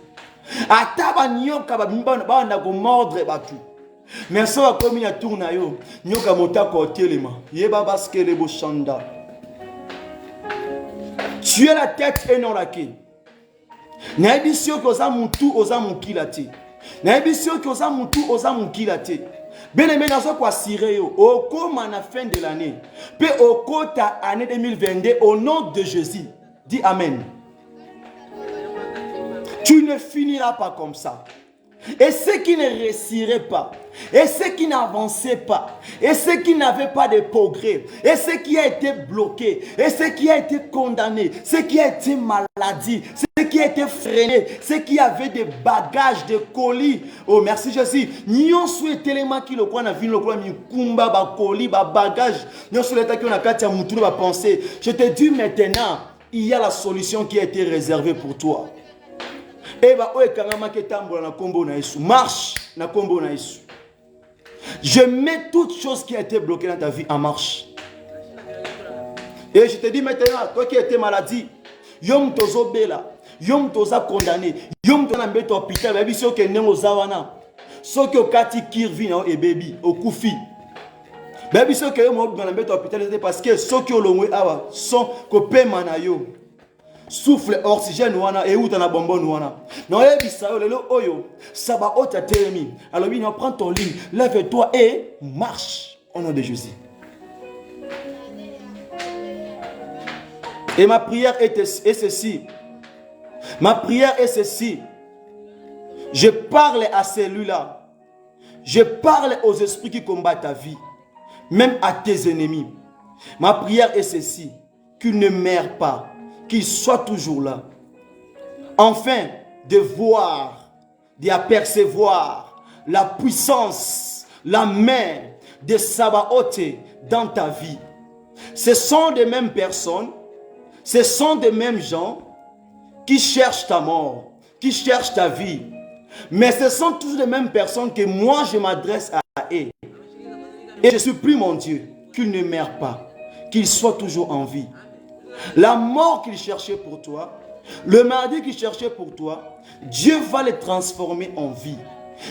Ata ba nyoka ba mbana ba na ko mordre batu. Merci à komi ya tourna yo, nyoka motako telema. Yeba baskele bo shanda. Tu es la tête et non la queue. Na ebisio ko za mutu oza mukila te. Na ebisio ko za mutu oza mukila te. Bien aimé, dans ce quoi Sireo, au cours à la fin de l'année, puis au cours de l'année 2022, au nom de Jésus, dis Amen. Tu ne finiras pas comme ça. Et ceux qui ne réussiraient pas, et ceux qui n'avançaient pas, et ceux qui n'avaient pas de progrès, et ceux qui ont été bloqués, et ceux qui ont été condamnés, ceux qui ont été maladie, ceux qui ont été freinés, ceux qui avaient des bagages, des colis. Oh merci Jésus. Nyon souhaité les mains qui le croient na vie le croient mi kumba ba colis ba bagage. Nyon souhaité qui on a katia mutulu ba penser. Je te dis maintenant, il y a la solution qui a été réservée pour toi. Marche na kombo na Yesu. Je mets toute chose qui a été bloquée dans ta vie en marche. Et je te dis maintenant, toi qui étais maladie, yom tozo bela, yom toza condamné, yom toza na mbeto hôpital, baby so ke nengo zawana. So ke okati kirvi na e baby, okufi. Baby so ke mo na mbeto hôpital c'est parce que so ke olongwe awa, son ko pema na yo. Souffle oxygène wana et où t'en as bonbon wana. Non ebisa yo lelo oyo Sabaoth a terminé. Alors oui, prends ton ligne, lève-toi et marche au nom de Jésus. Et ma prière est ceci. Ma prière est ceci. Je parle à celui-là. Je parle aux esprits qui combattent ta vie, même à tes ennemis. Ma prière est ceci. Qu'ils ne meurent pas. Qu'il soit toujours là. Enfin, de voir, d'apercevoir la puissance, la main de Sabaoth dans ta vie. Ce sont des mêmes personnes, ce sont des mêmes gens qui cherchent ta mort, qui cherchent ta vie. Mais ce sont tous les mêmes personnes que moi je m'adresse à eux. Et je supplie mon Dieu qu'ils ne meurent pas, qu'ils soient toujours en vie. La mort qu'il cherchait pour toi, le maladie qu'il cherchait pour toi, Dieu va les transformer en vie.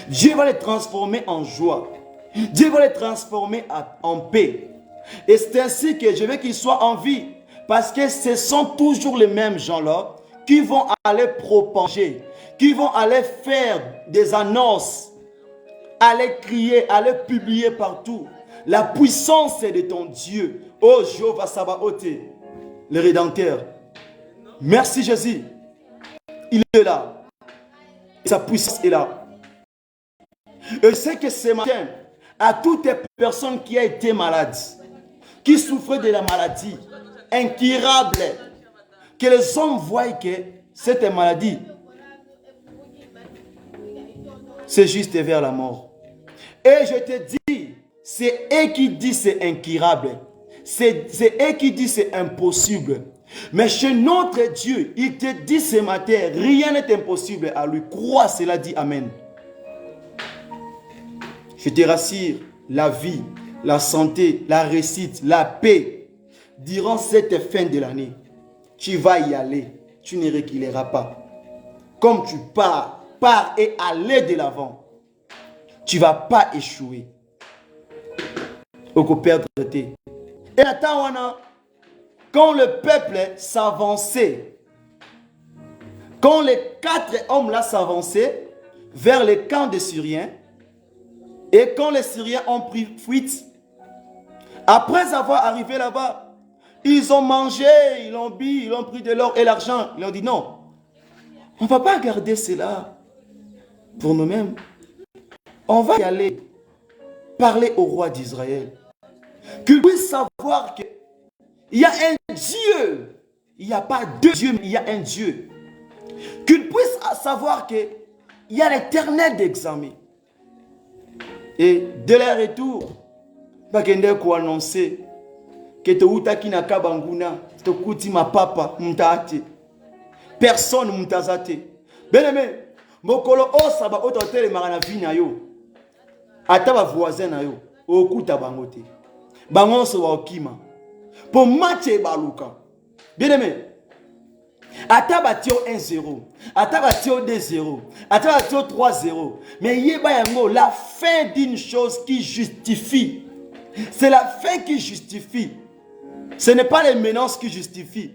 Dieu va les transformer en joie. Dieu va les transformer en paix. Et c'est ainsi que je veux qu'ils soient en vie. Parce que ce sont toujours les mêmes gens-là qui vont aller propager, qui vont aller faire des annonces, aller crier, aller publier partout. La puissance est de ton Dieu. Oh Jéhovah Sabaoth, le Rédempteur. Merci Jésus. Il est là. Sa puissance est là. Et je sais que ce matin, à toutes les personnes qui ont été malades, qui souffraient de la maladie, incurable, que les hommes voient que cette maladie, c'est juste vers la mort. Et je te dis, c'est eux qui disent c'est incurable. C'est eux qui disent c'est impossible. Mais chez notre Dieu, il te dit ce matin, rien n'est impossible à lui. Crois cela, dit Amen. Je te rassure, la vie, la santé, la réussite, la paix, durant cette fin de l'année, tu vas y aller, tu ne reculeras pas. Comme tu pars et aller de l'avant, tu ne vas pas échouer. Ou perdre tes. Et attends, quand le peuple s'avançait, quand les 4 hommes là s'avançaient vers le camp des Syriens, et quand les Syriens ont pris fuite, Après avoir arrivé là-bas, ils ont mangé, ils ont bu, ils ont pris de l'or et l'argent. Ils ont dit non, on ne va pas garder cela pour nous-mêmes. On va y aller parler au roi d'Israël. Qu'il puisse savoir qu'il y a un Dieu. Il n'y a pas deux dieux, mais il y a un Dieu. Qu'il puisse savoir qu'il y a l'éternel d'examen. Et de leur retour, bakende ko annoncer que te utaki na kabanguna, te kuti ma papa mtate. Personne mtazate. Bien-aimé, mokolo osaba ototele marana vina yo. Ata ba voisin na yo, okuta bangote. Bangonso wa okima. Po matche baluka. Bien-aimé, ata batio 1-0, ata batio 2-0, ata batio 3-0. Mais yeba yango, la fin d'une chose qui justifie. C'est la fin qui justifie. Ce n'est pas les menaces qui justifient.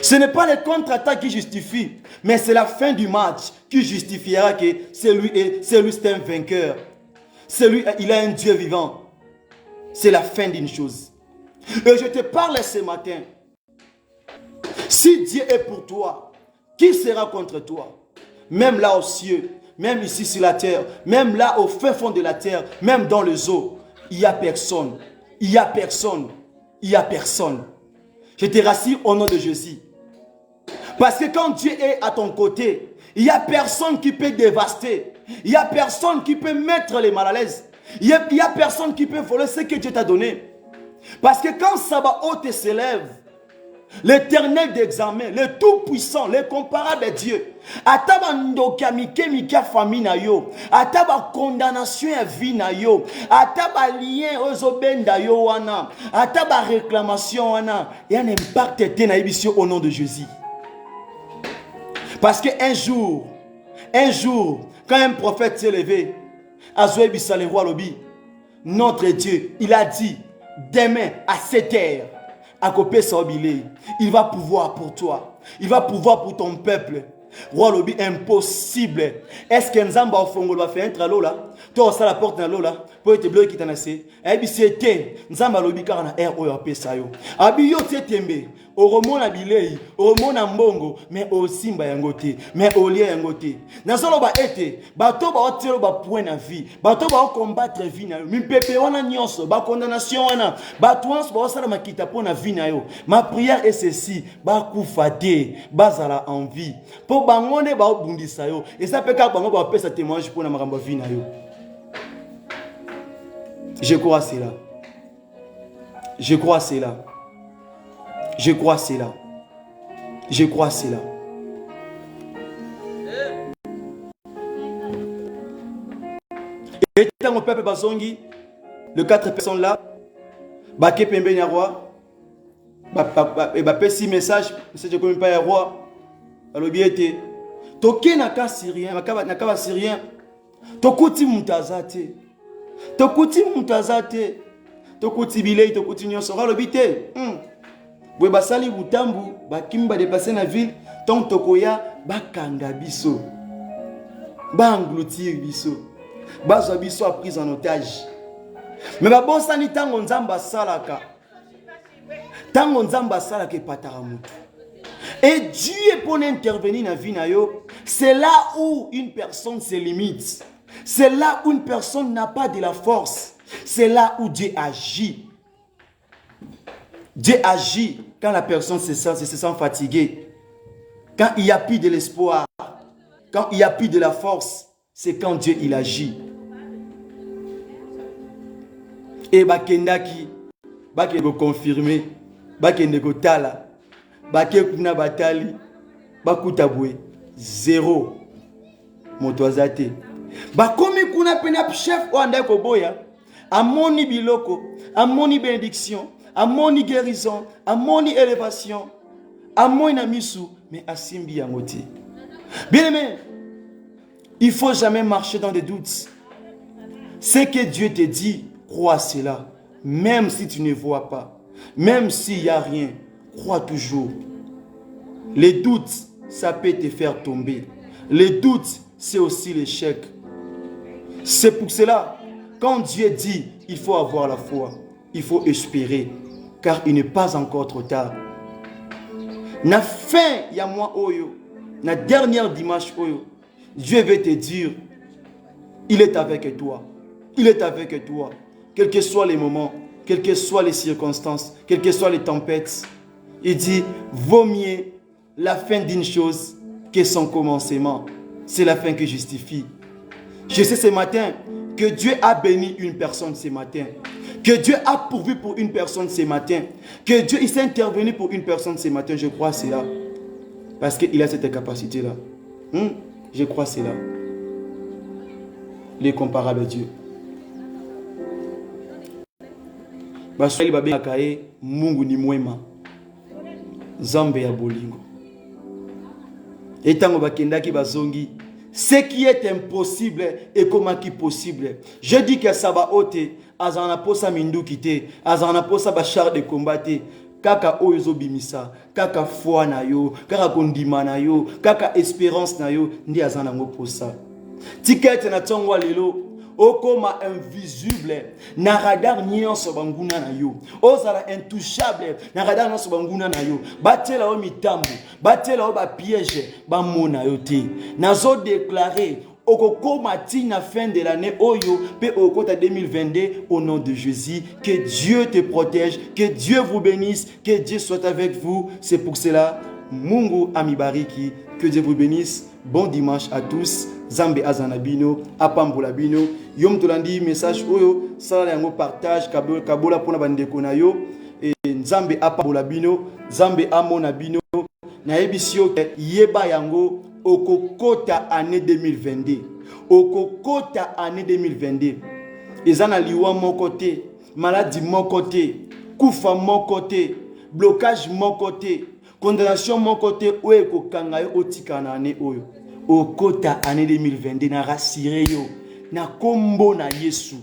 Ce n'est pas les contre-attaques qui justifient. Mais c'est la fin du match qui justifiera que c'est lui, c'est un vainqueur. C'est lui, il a un Dieu vivant. C'est la fin d'une chose. Et je te parle ce matin. Si Dieu est pour toi, qui sera contre toi? Même là aux cieux, même ici sur la terre, même là au fin fond de la terre, même dans les eaux, il n'y a personne. Il n'y a personne. Il n'y a personne. Je te rassure au nom de Jésus. Parce que quand Dieu est à ton côté, il n'y a personne qui peut dévaster. Il n'y a personne qui peut mettre les mal à l'aise. Il n'y a personne qui peut voler ce que Dieu t'a donné. Parce que quand Sabaoth s'élève, l'éternel d'examen, le tout-puissant, l'incomparable Dieu, ataba ndokamike mika famille na yo, ataba condamnation à vie na yo, ataba lien ozobenda yo wana, ataba réclamation wana, il y a un impact te na ibisio au nom de Jésus. Parce que un jour, quand un prophète s'est levé, Azoé Bissa le roi Lobi, notre Dieu, il a dit, demain à 7 heures, à Kopé Saobilé, il va pouvoir pour toi, il va pouvoir pour ton peuple. Roi Lobi, impossible. Est-ce que Nzamba au Fongo va faire un tralo là? Toi, ça la porte dans l'eau là, pour être bleu qui t'en a fait. Et puis c'était Nzamba Lobi car on a air ou a pesayo. Abiyo tembe, au remon à bilei, au remon à mbongo, mais au simba yangote, mais au lien yangote. Dans ce ba été, bateau ba otelo ba point na vie, bateau ba combattre vie na yo. Mi pepe wana nyonso, ba condamnation wana, ba tuans ba osala makita pour na vie na yo. Ma prière est ceci, ba koufate, bazala en vie. Pour bangone ba obundisa yo. Et ça peut ka bango ba pesa témoignage pour na makambo vie na yo. Je crois cela. Je crois cela. Je crois cela. Je crois cela. Et tant au peuple Basongi, les 4 personnes là, Baké Pembe Nyarwa, Bapé 6 messages, je ne connais pas le roi, alors bien été. Toké naka syrien, naka syrien, Tokouti Moutazate, Tokouti Moutazate, Tokouti Bilei, Tokouti Nyonso, alors bien été. Bwe basali butambu bakimba dépasser na ville tant tokoya bakanga biso ba engloutir biso bazwa biso a prise en otage mais ba bonsani tango nzamba salaka epatara mutu et Dieu pour intervenir na vie na yo, c'est là où une personne se limite, c'est là où une personne n'a pas de la force, c'est là où Dieu agit. Dieu agit quand la personne se sent fatiguée. Quand il n'y a plus de l'espoir. Quand il n'y a plus de la force. C'est quand Dieu il agit. Et bakendaki, bakende confirmer, bakende tala, bakekuna batali, bakutabwe, 0. Motoazate. Bakomi kuna pena chef wanda koboya, amoni biloko, amoni bénédiction. Amoni guérison, amoni élévation, amoni namisu, mais asimbi yangoti. Bien aimé, il ne faut jamais marcher dans des doutes. Ce que Dieu te dit, crois cela. Même si tu ne vois pas, même s'il n'y a rien, crois toujours. Les doutes, ça peut te faire tomber. Les doutes, c'est aussi l'échec. C'est pour cela, quand Dieu dit, il faut avoir la foi. Il faut espérer. Car il n'est pas encore trop tard. Na fin, il y a moi, Oyo. Na dernière dimanche, Oyo. Dieu veut te dire, il est avec toi. Il est avec toi. Quels que soient les moments, quelles que soient les circonstances, quelles que soient les tempêtes. Il dit, vaut mieux la fin d'une chose que son commencement. C'est la fin qui justifie. Je sais ce matin que Dieu a béni une personne ce matin. Que Dieu a pourvu pour une personne ce matin. Que Dieu il s'est intervenu pour une personne ce matin. Je crois cela. Parce qu'il a cette capacité-là. Je crois cela. Il est comparable à Dieu. Baswahili babengaka ye Mungu ni mwema. Nzambe ya bolingo. Etango bakendaki bazongi. Ce qui est impossible est comment qui possible. Je dis que ça va ôter. Azana posa mindu kite. Azana posa bachar de combat. Kaka oyo bimisa. Kaka foi na yo. Kaka kondima na yo. Kaka espérance na yo. Ndi azana ngo posa. Ticket na tongwa lelo. Okoma invisible. Na radar nyonso banguna na yo. Ozala intouchable. Na radar nyonso banguna na yo. Batela o mitambo. Batela o ba piège. Ba mona yo te. Nazo déclarer. Okokoma tina fin de l'année Oyo. Pe okota 2022. Au nom de Jésus. Que Dieu te protège. Que Dieu vous bénisse. Que Dieu soit avec vous. C'est pour cela. Mungu amibariki. Que Dieu vous bénisse. Bon dimanche à tous. Zambe azanabino, apambolabino. Yom tolandi message oyo, sala yango partage, kabola pona bandeko na yo. Et Zambe apambolabino, Zambe amonabino. Na ebisio yeba yango okokota année 2022. Okokota année 2022. Ezana liwa mon côté, maladie mon côté, kufa mon côté, blocage mon côté, condamnation mon côté, oye kokanga yo otika na année oyo. Au kota année 2022 na rassuré yo na kombo na Yesu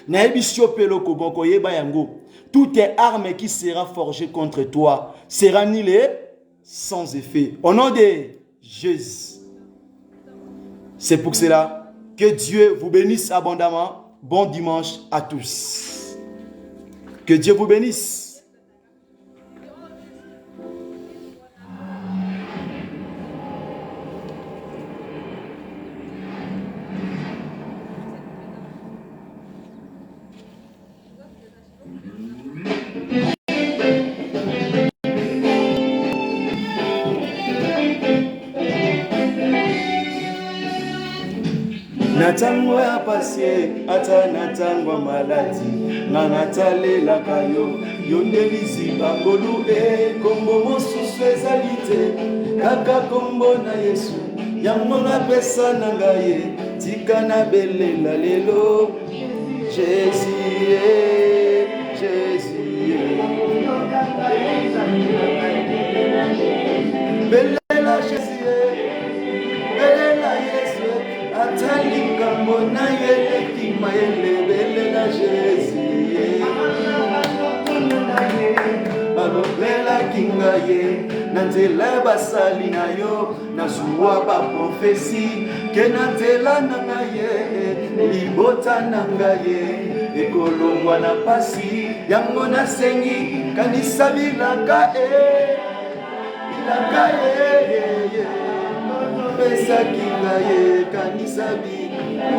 na ebisio pelo koboko yeba yango toute arme qui sera forgée contre toi sera annulée sans effet au nom de Jésus. C'est pour cela que Dieu vous bénisse abondamment. Bon dimanche à tous. Que Dieu vous bénisse. Natango ya pasie, ata natango maladi. Nanatale la kayo, yondelizi bangolu kombo mosusu ezalite. Kaka kombo na Yesu, yamona pesa nangaye. Tika na belela lelo, Jésus, Jésus. Belela Jésus, belela Yesu. Atalika mona yele kima yele belela Jésus. Balobela kinga ye nanzela basali na yo nazuwa ba profesi ke nanzela nanga ye libota nanga ye ekolongwa na pasi yango nasengi kanisa bilaka bilaka pesa kinga ye kanisa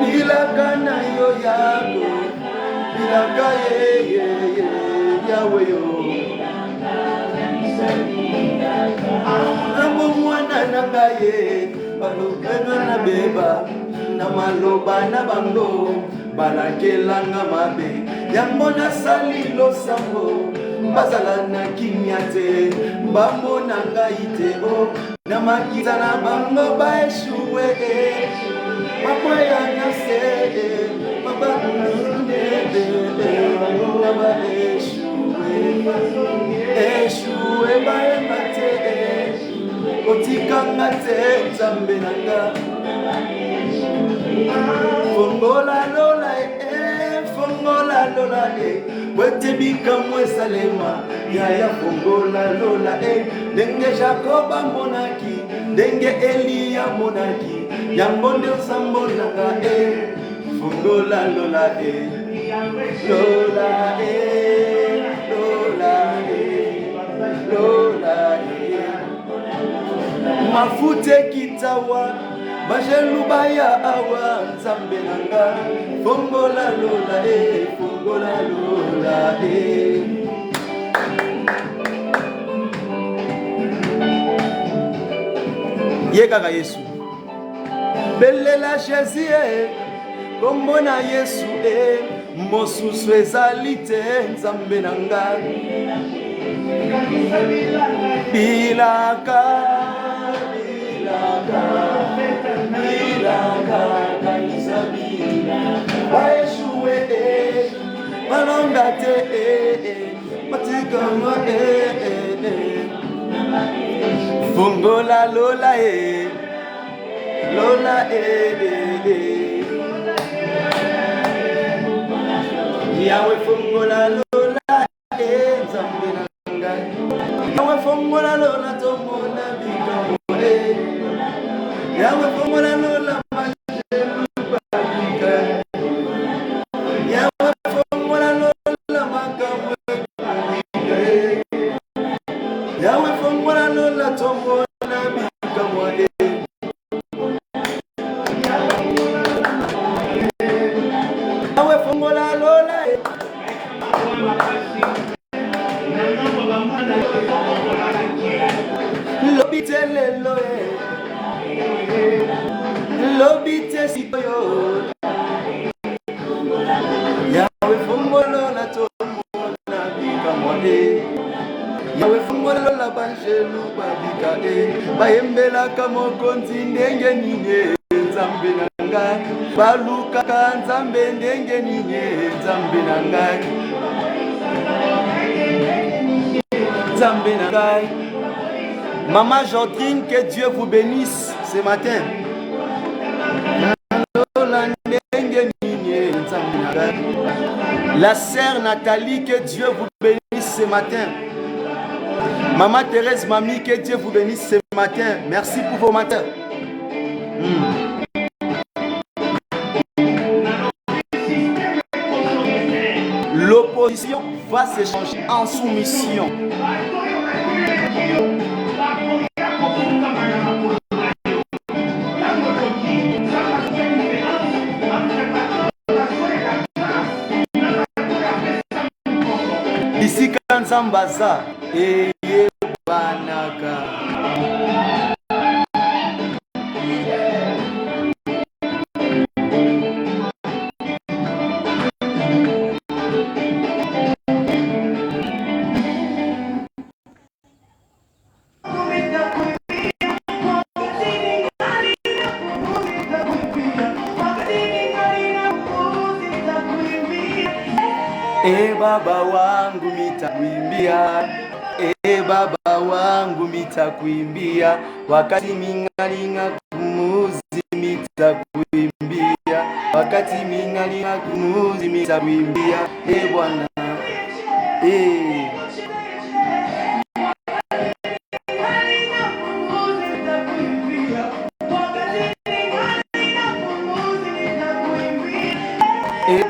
bilaka na yo yako bilaka yawe yo Nambo mwana nanga ye balobena na beba na maloba na bango balakelanga mabe yango nasali losambo bazala na kimia te bamona ngai te o na makita na bango baeshuwe makwaya na se mababunde eshuwe baemate otikanga te nzambe nanga fongola lola wetebika mwesalema yaya fongola lola ndenge Jacoba monaki ndenge Elia monaki yango nde osambo nanga fongola lola Lola Lola mafute kitawa bajelu baya awa nzambe nanga fongola Lola fongola Lola ye kaka Yesu belela Jésus kombo na Yesu mosusu ezali te nzambe nanga bilaka waeshue malonga te matikama fongola Lola Lola Yawe fongola Lola nzambe nanga Yawe fongola Lola tomona bikamo Yawe fongola Lola majelu babika Yawe fongola Lola makamwe Yawe fongola Lola tomona bikamo Yawe fongola Lola Lobite lelo Lobite sikoyo Yawe fongola Lola tomona bikamwade Yawe fongola Lola banjelu babika bayembela kamokonzi ndenge ninye nzambe nanga baluka nzambe ndenge ninye nzambe nanga nzambe nanga. Maman Jordine, que Dieu vous bénisse ce matin. La sœur Nathalie, que Dieu vous bénisse ce matin. Maman Thérèse, mamie, que Dieu vous bénisse ce matin. Merci pour vos matins. L'opposition va se changer en soumission. Ici quand Zambaza et Banaka. Baba wangu mitakuimbia, baba wangu mitakuimbia, wakati mingalinga kumuzi mitakuimbia, wakati mingalinga kumuzi mitakuimbia, Bwana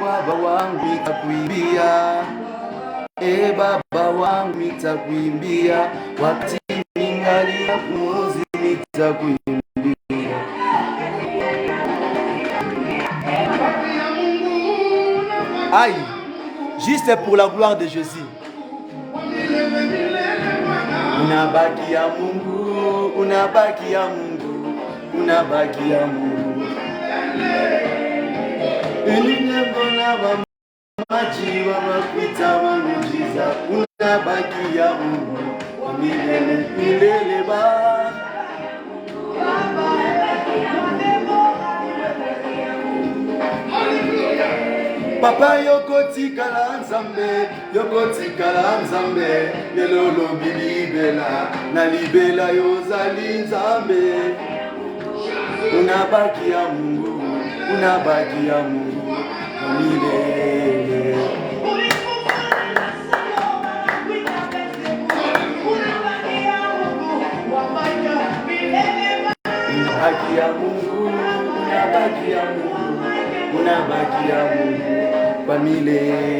baba wangu mitakuimbia, baba wangu mitakuimbia, wakati ningali na kumuzi mitakuimbia. Aïe, juste pour la gloire de Jésus. Unabaki ya Mungu, unabaki ya Mungu, unabaki ya Mungu. Unibona maji wa makuita wa mujiza, unabaki ya Mungu, milele milele ba. Papa yokotikala nzambe, yokotikala nzambe, lelo lobi libela, na libela yozali nzambe. Unabaki ya Mungu, unabaki ya Mungu, milele. Unabaki ya Mungu, unabaki ya Mungu, unabaki ya Mungu, milele.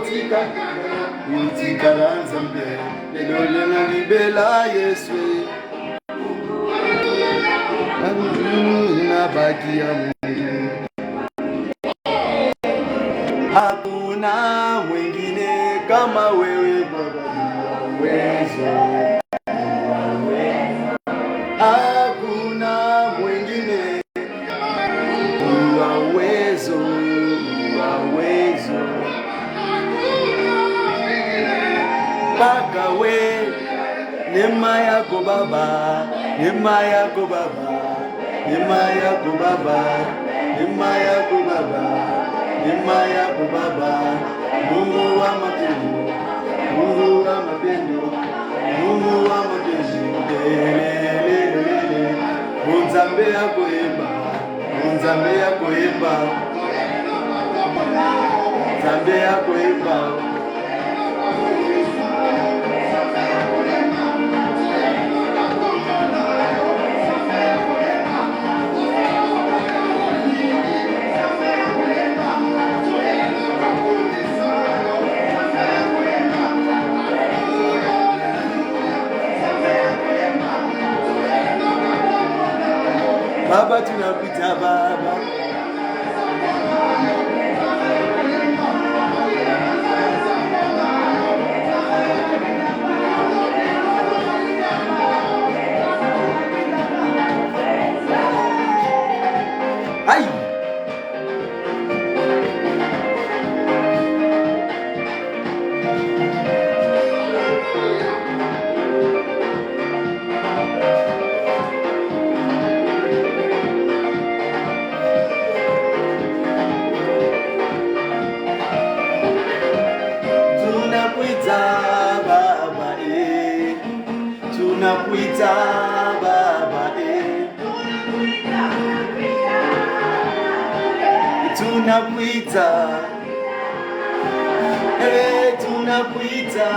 utika nzambe lelo lenga libela Yesu na baki ya Mungu. Hakuna mwingine kama wewe Baba, uwezo. Hakuna mwingine uwezo. Mpaka we neema yako Baba, neema yako Baba, neema yako Baba, neema yako Baba, neema yako Baba, Mungu wa mapendo, Mungu wa mapendo, Mungu wa mapendo, Nzambe yako yemba, Nzambe yako yemba, Nzambe yako yemba. Baba tunakuita Baba, ai tunakuita Baba, tunakuita, tunakuita,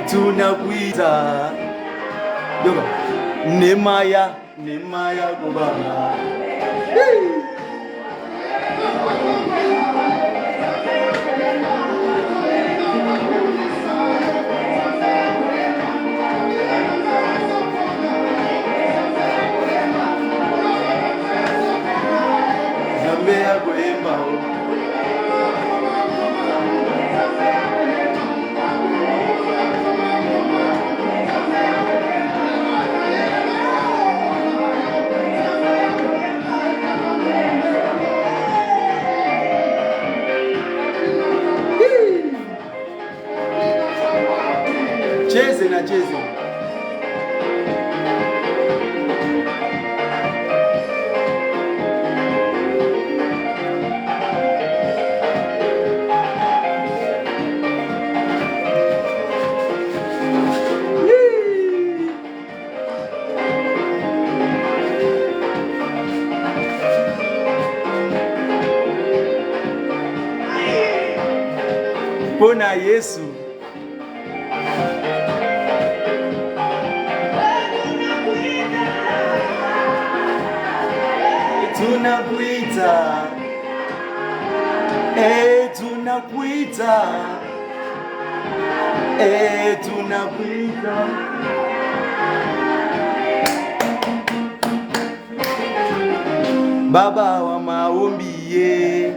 tunakuita, neema yako Baba. Cheze na cheze. Pona Yesu. Tunakuita, tunakuita, tunakuita. Baba wa maombi ye,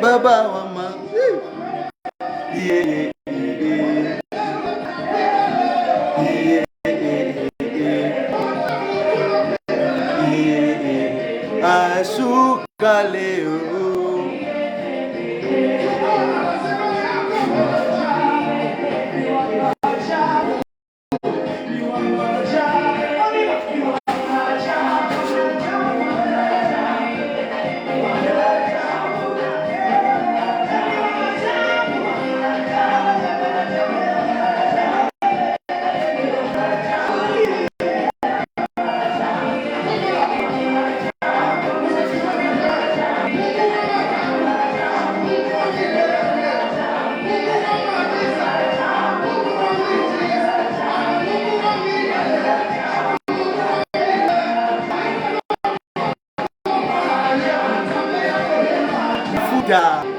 Baba wa ma ashuka leo. Africa.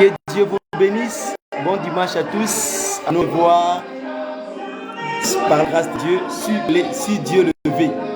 Que Dieu vous bénisse. Bon dimanche à tous. À nous voir par la grâce de Dieu si Dieu le veut.